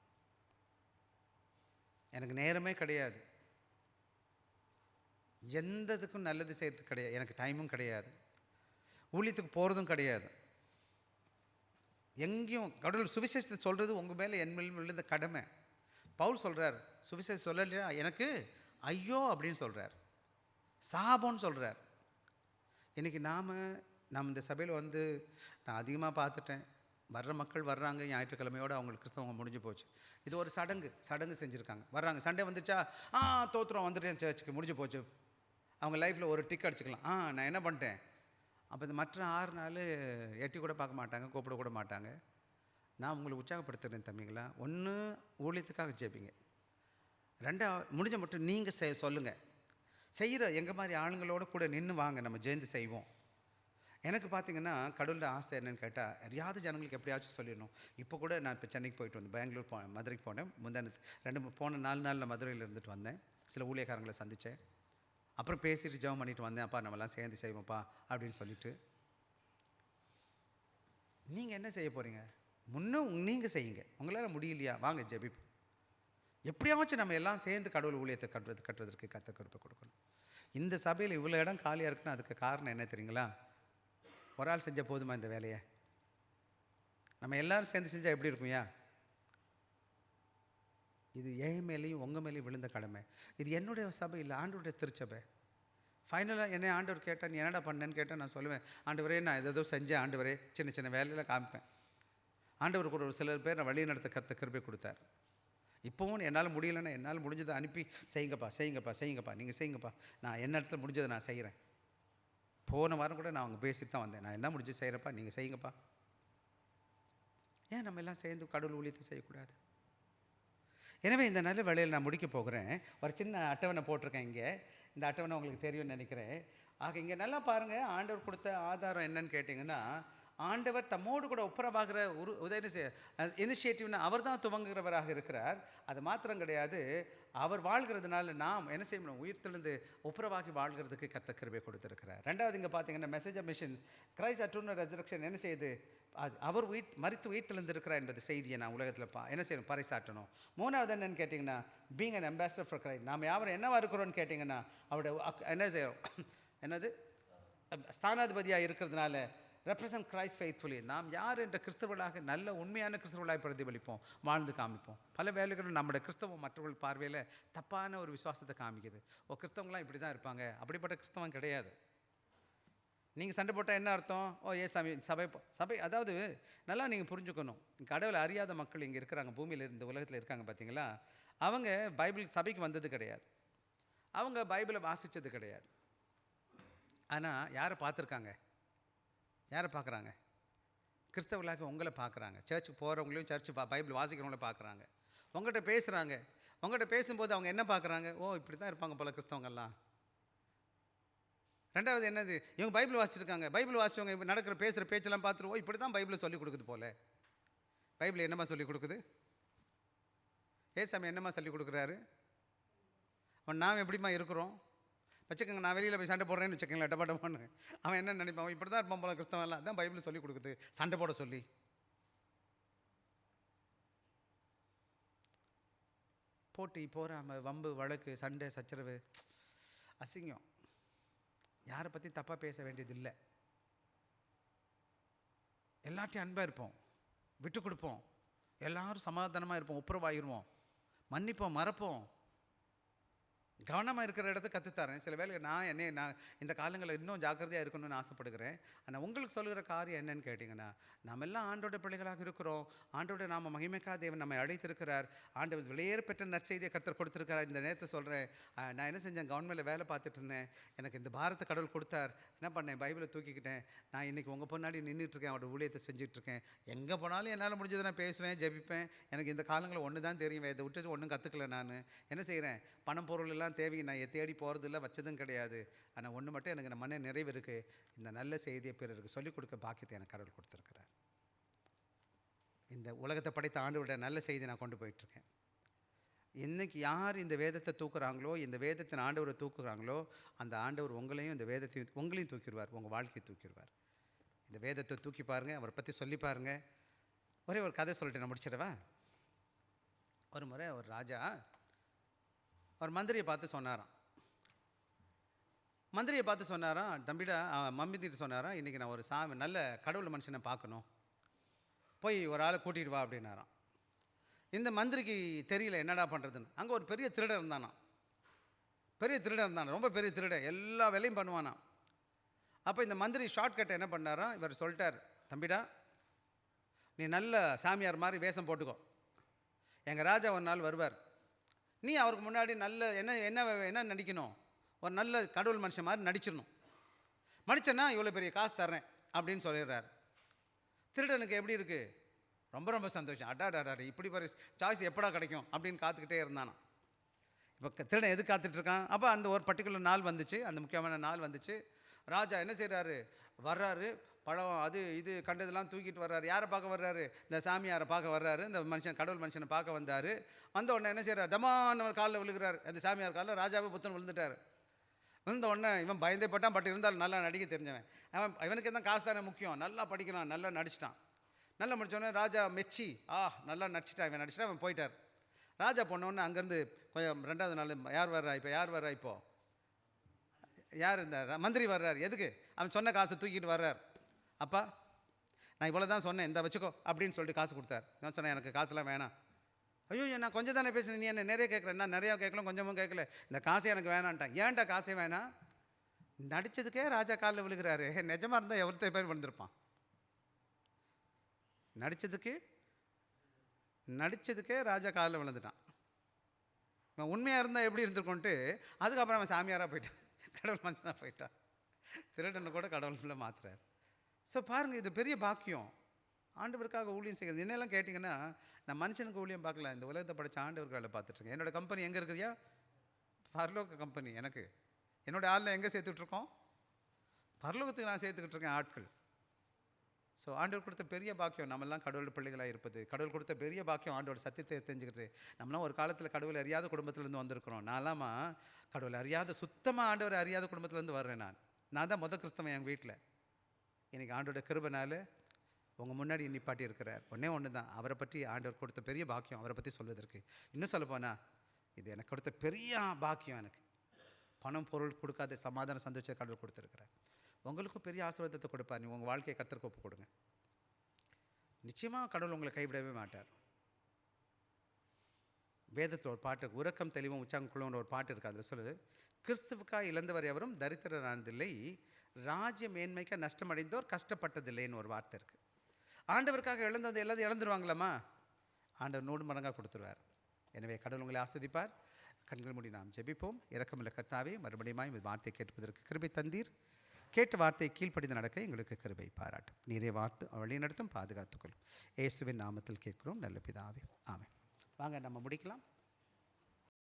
எனக்கு நேரமே கிடையாது, எந்ததுக்கும் நல்லது செய்கிறதுக்கு கிடையாது, எனக்கு டைமும் கிடையாது, ஊழியத்துக்கு போகிறதும் கிடையாது. எங்கேயும் கடவுள் சுவிசேஷத்தை சொல்கிறது உங்கள் மேலே என் மேல் விழுந்த கடமை. பவுல் சொல்கிறார், சுவிசேஷம் சொல்லலையா எனக்கு ஐயோ அப்படின்னு சொல்கிறார், சாபம்னு சொல்கிறார். இன்றைக்கி நாம் இந்த சபையில் வந்து நான் அதிகமாக பார்த்துட்டேன், வர்ற மக்கள் வர்றாங்க, ஞாயிற்றுக்கிழமையோடு அவங்களுக்கு கிறிஸ்தவங்க முடிஞ்சு போச்சு. இது ஒரு சடங்கு செஞ்சுருக்காங்க. வர்றாங்க, சண்டே வந்துச்சா, தோற்றுறோம், வந்துட்டேன் சர்ச்சுக்கு, முடிஞ்சு போச்சு. அவங்க லைஃப்பில் ஒரு டிக் அடிச்சுக்கலாம். நான் என்ன பண்ணிட்டேன். அப்போ இந்த மற்ற 6 நாள் எட்டி கூட பார்க்க மாட்டாங்க, கூப்பிட கூட மாட்டாங்க. நான் உங்களை உற்சாகப்படுத்துகிறேன் தம்பிங்களா. ஒன்று ஊழியத்துக்காக ஜெபிங்க, 2 முடிஞ்ச மட்டும் நீங்கள் சொல்லுங்கள். செய்கிற எங்கள் மாதிரி ஆளுங்களோடு கூட நின்று வாங்க, நம்ம ஜெயந்து செய்வோம். எனக்கு பார்த்திங்கன்னா கடவுளோட ஆசை என்னென்னு கேட்டால், யாராவது ஜனங்களுக்கு எப்படியாச்சும் சொல்லிடணும். இப்போ கூட நான் இப்போ சென்னைக்கு போயிட்டு வந்தேன், பெங்களூர் மதுரைக்கு போனேன். போன 4 நாளில் மதுரையில் இருந்துட்டு வந்தேன். சில ஊழியக்காரங்களை சந்தித்தேன். அப்புறம் பேசிட்டு ஜெபம் பண்ணிட்டு வந்தேன். அப்பா நம்மலாம் சேர்ந்து செய்வோம்ப்பா அப்படின்னு சொல்லிட்டு. நீங்கள் என்ன செய்ய போகிறீங்க, நீங்கள் செய்யுங்க. உங்களால் முடியலையா, வாங்க ஜெபிப்போம். எப்படியாச்சும் நம்ம எல்லாம் சேர்ந்து கடவுள் ஊழியத்தை கட்டுவதற்கு கர்த்தர் கிருபை கொடுக்கணும். இந்த சபையில் இவ்வளோ இடம் காலியாக இருக்குன்னா அதுக்கு காரணம் என்ன தெரியுங்களா? ஒரு ஆள் செஞ்சால் போதுமா இந்த வேலையை? நம்ம எல்லோரும் சேர்ந்து செஞ்சால் எப்படி இருக்கும்யா? இது ஏன் மேலேயும் உங்கள் மேலேயும் விழுந்த கடமை. இது என்னுடைய சபை இல்லை, ஆண்டவருடைய திருச்சபை. ஃபைனலாக என்னை ஆண்டவர் கேட்டால், நீ என்னடா பண்ணேன்னு கேட்டால் நான் சொல்லுவேன், ஆண்டவரே நான் ஏதோ செஞ்சேன் ஆண்டவரே, சின்ன சின்ன வேலையில் காமிப்பேன். ஆண்டவர் கூட ஒரு சிலர் பேர் நான் வழி நடத்த கிருபை கொடுத்தார். இப்போவும் என்னால் முடியலைன்னா என்னால் முடிஞ்சதை அனுப்பி செய்யுங்கப்பா செய்யுங்கப்பா செய்யுங்கப்பா, நீங்கள் செய்யுங்கப்பா, நான் என்ன இடத்துல முடிஞ்சதை நான் செய்கிறேன். போன வாரம் கூட நான் அவங்க பேசிட்டு தான் வந்தேன், நான் என்ன முடிஞ்சு செய்கிறப்பா, நீங்கள் செய்யுங்கப்பா. ஏன் நம்ம எல்லாம் சேர்ந்து கடவுள் ஊழியத்தை செய்யக்கூடாது? எனவே இந்த நல்ல வேலையில் நான் முடிக்க போகிறேன். ஒரு சின்ன அட்டவணை போட்டிருக்கேன் இங்கே. இந்த அட்டவணை உங்களுக்கு தெரியும்னு நினைக்கிறேன். ஆக இங்கே நல்லா பாருங்கள், ஆண்டவர் கொடுத்த ஆதாரம் என்னன்னு கேட்டிங்கன்னா, ஆண்டவர் தம்மோடு கூட ஒப்புரவாகிற உதவி இனிஷியேட்டிவ்னு அவர் தான் துவங்குகிறவராக இருக்கிறார். அது மாத்திரம் கிடையாது, அவர் வாழ்கிறதுனால நாம் என்ன செய்யணும், உயிர்த்தெழுந்து ஒப்புரவாகி வாழ்கிறதுக்கு கர்த்தர் கிருபை கொடுத்துருக்கிறார். ரெண்டாவது இங்கே பார்த்தீங்கன்னா, message of mission Christ eternal resurrection என்ன செய்யுது, அவர் மரித்து உயிர்த்தெழுந்திருக்கிறார் என்பது செய்தியை நான் உலகத்தில் என்ன செய்யணும், பறைசாட்டணும். மூணாவது என்னன்னு கேட்டிங்கன்னா, being an ambassador for Christ. நாம் யாரும் என்னவா இருக்கிறோன்னு கேட்டிங்கன்னா, அவருடைய என்ன செய்யணும், என்னது ஸ்தானாதிபதியாக இருக்கிறதுனால ரெப்ரசன்ட் கிரைஸ்ட் ஃபெய்த்ஃபுல்லி. நாம் யார் என்ற கிறிஸ்தவர்களாக நல்ல உண்மையான கிறிஸ்தவர்களாக பிரதிபலிப்போம், வாழ்ந்து காமிப்போம். பல வேலைகளும் நம்முடைய கிறிஸ்தவம் மற்றவர்கள் பார்வையில் தப்பான ஒரு விசுவாசத்தை காமிக்குது. கிறிஸ்தவங்களாம் இப்படி தான் இருப்பாங்க, அப்படிப்பட்ட கிறிஸ்தவம் கிடையாது. நீங்கள் சண்டை போட்டால் என்ன அர்த்தம்? சாமி சபை அதாவது நல்லா நீங்கள் புரிஞ்சுக்கணும். கடவுளை அறியாத மக்கள் இங்கே இருக்கிறாங்க, பூமியில் இந்த உலகத்தில் இருக்காங்க பார்த்தீங்களா, அவங்க பைபிள் சபைக்கு வந்தது கிடையாது, அவங்க பைபிளை வாசித்தது கிடையாது. ஆனால் யாரை பார்த்துருக்காங்க, யாரை பார்க்குறாங்க? கிறிஸ்தவர்களாக உங்களை பார்க்குறாங்க. சர்ச்சுக்கு போகிறவங்களையும் பைபிள் வாசிக்கிறவங்கள பார்க்குறாங்க. உங்கள்கிட்ட பேசுகிறாங்க. உங்கள்கிட்ட பேசும்போது அவங்க என்ன பார்க்குறாங்க? இப்படி தான் இருப்பாங்க போல கிறிஸ்தவங்கள்லாம். ரெண்டாவது என்னது, இவங்க பைபிள் வாசிச்சிருக்காங்க. பைபிள் வாசிச்சவங்க இப்போ நடக்கிற பேசுகிற பேச்செல்லாம் பார்த்துருவோம், இப்படி தான் பைபிளை சொல்லிக் கொடுக்குது போல். பைபிள் என்னம்மா சொல்லிக் கொடுக்குது? ஏசாமி என்னம்மா சொல்லிக் கொடுக்குறாரு? நாம் எப்படிம்மா இருக்கிறோம் வச்சுக்கோங்க. நான் வெளியில் போய் சண்டை போடுறேன்னு வச்சுக்கோங்களேன், டப்பான்னு அவன் என்ன நினைப்பான், இப்படி தான் இருப்பான் போல கிறிஸ்தவன்லாம். அதான் பைபிள் சொல்லிக் கொடுக்குது, சண்டை போட சொல்லி. போட்டி, போறாமல், வம்பு, வழக்கு, சண்டை, சச்சரவு, அசிங்கம். யாரை பற்றி தப்பாக பேச வேண்டியதில்லை. எல்லாத்தையும் அன்பாக இருப்போம், விட்டு கொடுப்போம், எல்லோரும் சமாதானமாக இருப்போம், ஒப்புரவாகிடுவோம், மன்னிப்போம், மறப்போம். கவனமாக இருக்கிற இடத்த கற்றுத்தரேன். சில வேலை நான் இந்த காலங்களில் இன்னும் ஜாக்கிரதையாக இருக்கணும்னு ஆசைப்படுகிறேன். ஆனால் உங்களுக்கு சொல்கிற காரியம் என்னன்னு கேட்டிங்கன்னா, நாம் எல்லாம் ஆண்டோட பிள்ளைகளாக இருக்கிறோம். ஆண்டோட நாம் மகிமைக்காக தேவன் நம்மை அழைத்திருக்கிறார். ஆண்டவர் வெளியேற பெற்ற நற்செய்தியை கர்த்தர் கொடுத்துருக்கிறார். இந்த நேரத்தை சொல்கிறேன், நான் என்ன செஞ்சேன், கவர்மெண்ட்டில் வேலை பார்த்துட்டு இருந்தேன். எனக்கு இந்த பாரத்தை கடவுள் கொடுத்தார். என்ன பண்ணேன், பைபிளை தூக்கிக்கிட்டேன். நான் இன்றைக்கி உங்கள் பொன்னாடி நின்றுட்டுருக்கேன், அவரோட ஊழியத்தை செஞ்சுட்ருக்கேன். எங்கே போனாலும் என்னால் முடிஞ்சதை நான் பேசுவேன், ஜெபிப்பேன். எனக்கு இந்த காலங்களில் ஒன்று தான் தெரியும், இதை விட்டு ஒன்றும் கற்றுக்கல. நான் என்ன செய்கிறேன், பணம் பொருள் எல்லாம் தேவை நான் தேடி போகிறதில்ல, வச்சதும் கிடையாது. ஆனால் ஒன்று மட்டும் எனக்கு மன நிறைவு இருக்குது, இந்த நல்ல செய்தியை பிறருக்கு சொல்லிக் கொடுக்க பாக்கியத்தை எனக்கு கடவுள் கொடுத்துருக்கிறார். இந்த உலகத்தை படைத்த ஆண்டவருடைய நல்ல செய்தி நான் கொண்டு போயிட்டுருக்கேன். இன்றைக்கி யார் இந்த வேதத்தை தூக்குறாங்களோ, இந்த வேதத்தின் ஆண்டவரை தூக்குறாங்களோ, அந்த ஆண்டவர் உங்களையும் இந்த வேதத்தையும் உங்களையும் தூக்கிடுவார், உங்கள் வாழ்க்கையை தூக்கிடுவார். இந்த வேதத்தை தூக்கி பாருங்கள், அவரை பற்றி சொல்லி பாருங்கள். ஒரே ஒரு கதை சொல்லிட்டு நான் முடிச்சிடவா? ஒரு முறை ஒரு ராஜா ஒரு மந்திரியை பார்த்து சொன்னாராம். தம்பிடா, மம்பிட்டு சொன்னாராம், இன்றைக்கி நான் ஒரு நல்ல கடவுள் மனுஷனை பார்க்கணும், போய் ஒரு ஆளை கூட்டிகிட்டு வா அப்படின்னாராம். இந்த மந்திரிக்கு தெரியல என்னடா பண்ணுறதுன்னு. அங்கே ஒரு பெரிய திருடன் இருந்தானா, ரொம்ப பெரிய திருடன், எல்லா வேலையும் பண்ணுவானா. அப்போ இந்த மந்திரி ஷார்ட்கட்டை என்ன பண்ணாராம், இவர் சொல்லிட்டார், தம்பிடா நீ நல்ல சாமியார் மாதிரி வேஷம் போட்டுக்கோ, எங்கள் ராஜா ஒரு நாள் வருவார், நீ அவருக்கு முன்னாடி நல்ல என்ன நடிக்கணும், ஒரு நல்ல கடவுள் மனுஷன் மாதிரி நடிச்சிடணும். நடிச்சேன்னா இவ்வளோ பெரிய காசு தர்றேன் அப்படின்னு சொல்லிடுறார். திருடனுக்கு எப்படி இருக்குது, ரொம்ப ரொம்ப சந்தோஷம். அடாடாடா, இப்படி ஒரு சாய்ஸ் எப்படா கிடைக்கும் அப்படின்னு காத்துக்கிட்டே இருந்தானா. இப்போ திருடன் எது காத்துட்ருக்கான். அப்போ அந்த ஒரு பர்டிகுலர் நாள் வந்துச்சு, அந்த முக்கியமான நாள் வந்துச்சு. ராஜா என்ன செய்கிறாரு, வர்றாரு, பழம் அது இது கண்டதெல்லாம் தூக்கிட்டு வர்றாரு. யாரை பார்க்க வர்றாரு, இந்த சாமியாரை பார்க்க வர்றாரு. இந்த மனுஷன் கடவுள் மனுஷனை பார்க்க வந்தார். வந்த உடனே என்ன செய்கிறார், டமான் காலில் விழுகிறார். அந்த சாமியார் காலில் ராஜாவே புத்தன் விழுந்துட்டார். விழுந்த உடனே இவன் பயந்தே பட்டான். பட் இருந்தாலும் நல்லா நடிக்க தெரிஞ்சவன். இவனுக்கு தான் காசு தானே முக்கியம், நல்லா படிக்கிறான், நல்லா நடிச்சிட்டான். நல்லா முடித்தோடனே ராஜா மெச்சி, நல்லா நடிச்சிட்டான், இவன் நடிச்சிட்டா அவன் போயிட்டார். ராஜா போனோடனே அங்கேருந்து கொஞ்சம் ரெண்டாவது நாள் யார் வர்றா இப்போது யார் இந்த மந்திரி வர்றார். எதுக்கு, அவன் சொன்ன காசை தூக்கிட்டு வர்றார். அப்பா நான் இவ்வளோ தான் சொன்னேன், இந்த வச்சுக்கோ அப்படின்னு சொல்லிட்டு காசு கொடுத்தார். நான் சொன்னேன், எனக்கு காசுலாம் வேணாம். ஐயோ நான் கொஞ்சம் தானே பேசுனேன், நீ என்ன நிறைய கேட்குறேன். நான் நிறையா கேட்கலாம், கொஞ்சமும் கேட்கல, இந்த காசே எனக்கு வேணான்ட்டான். ஏன்டா காசே வேணாம், நடித்ததுக்கே ராஜா காலில் விழுகிறாரு. நிஜமாக இருந்தால் எவ்வளோ பேர் வந்திருப்பான்? நடித்ததுக்கே ராஜா காலில் விழுந்துட்டான். இவன் உண்மையாக இருந்தால் எப்படி இருந்திருக்கோன்ட்டு அதுக்கப்புறம் அவன் சாமியாராக போயிட்டான், கடவுள் மனுஷனாக போயிட்டான். திருடனை கூட கடவுள் மாற்றுறார். ஸோ பாருங்கள், இது பெரிய பாக்கியம். ஆண்டவருக்காக ஊழியம் செய்கிறது. என்னெல்லாம் கேட்டிங்கன்னா, நான் மனுஷனுக்கு ஊழியம் பார்க்கல, இந்த உலகத்தை படித்த ஆண்டவருக்கு வேலை பார்த்துட்ருக்கேன். என்னோடய கம்பெனி எங்கே இருக்குதுயா? பரலோக கம்பெனி. எனக்கு என்னோடய ஆளில் எங்கே சேர்த்துட்ருக்கோம்? பரலோகத்துக்கு நான் சேர்த்துக்கிட்டு இருக்கேன் ஆட்கள். ஸோ ஆண்டவர் கொடுத்த பெரிய பாக்கியம் நம்மெல்லாம் கடவுள் பிள்ளைகளாக இருப்பது. கடவுள் கொடுத்த பெரிய பாக்கியம் ஆண்டோட சத்தியத்தை தெரிஞ்சுக்கிறது. நம்மளாம் ஒரு காலத்தில் கடவுள் அறியாத குடும்பத்திலேருந்து வந்திருக்கிறோம். நான்லாமா கடவுள் அறியாத, சுத்தமாக ஆண்டவர் அறியாத குடும்பத்திலேருந்து வர்றேன். நான் தான் கிறிஸ்தவன் எங்கள் வீட்டில். இன்றைக்கி ஆண்டோட கிருபைனால உங்கள் முன்னாடி நிப்பாட்டி இருக்கிறார். ஒன்று தான், அவரை பற்றி ஆண்டவர் கொடுத்த பெரிய பாக்கியம், அவரை பற்றி சொல்வதற்கு. இன்னும் சொல்லப்போனால் இது எனக்கு கொடுத்த பெரிய பாக்கியம். எனக்கு பணம் பொருள் கொடுக்காத சமாதான சந்தோஷம் கடவுள் கொடுத்துருக்கிறார். உங்களுக்கும் பெரிய ஆசீர்வாதத்தை கொடுப்பார். நீ உங்கள் வாழ்க்கையை கர்த்தருக்கு ஒப்பு கொடுங்க. நிச்சயமாக கடவுள் உங்களை கைவிடவே மாட்டார். வேதத்தில் ஒரு பாட்டு, உறக்கம் தெளிவும் உச்சாங்குள்ளோன்னு ஒரு பாட்டு இருக்குது. அதில் சொல்லுது, கிறிஸ்துவுக்காக இழந்தவர் எவரும் தரித்திரரானதில்லை, ராஜ்ய மேன்மைக்காக நஷ்டமடைந்தோர் கஷ்டப்பட்டதில்லைன்னு ஒரு வார்த்தை இருக்குது. ஆண்டவருக்காக இழந்தது எல்லாத்தையும் இழந்துருவாங்களாம்மா? ஆண்டவர் 100 மடங்காக கொடுத்துருவார். எனவே கடவுள் உங்களை ஆஸ்வதிப்பார். கண்கள் மூடி நாம் ஜெபிப்போம். இரக்கமுள்ள கர்த்தாவே, மறுபடியும் இந்த வார்த்தை கேட்பதற்கு கிருபை தந்தீர். கேட்ட வார்த்தையை கீழ்ப்படிந்து நடக்க எங்களுக்கு கிருபை பாராட்டும். நீரே வார்த்தை வழி நடத்தும், பாதுகாத்துக்கொள்ளும். இயேசுவின் நாமத்தில் கேட்கிறோம் நல்ல பிதாவே, ஆமென். வாங்க நம்ம முடிக்கலாம்.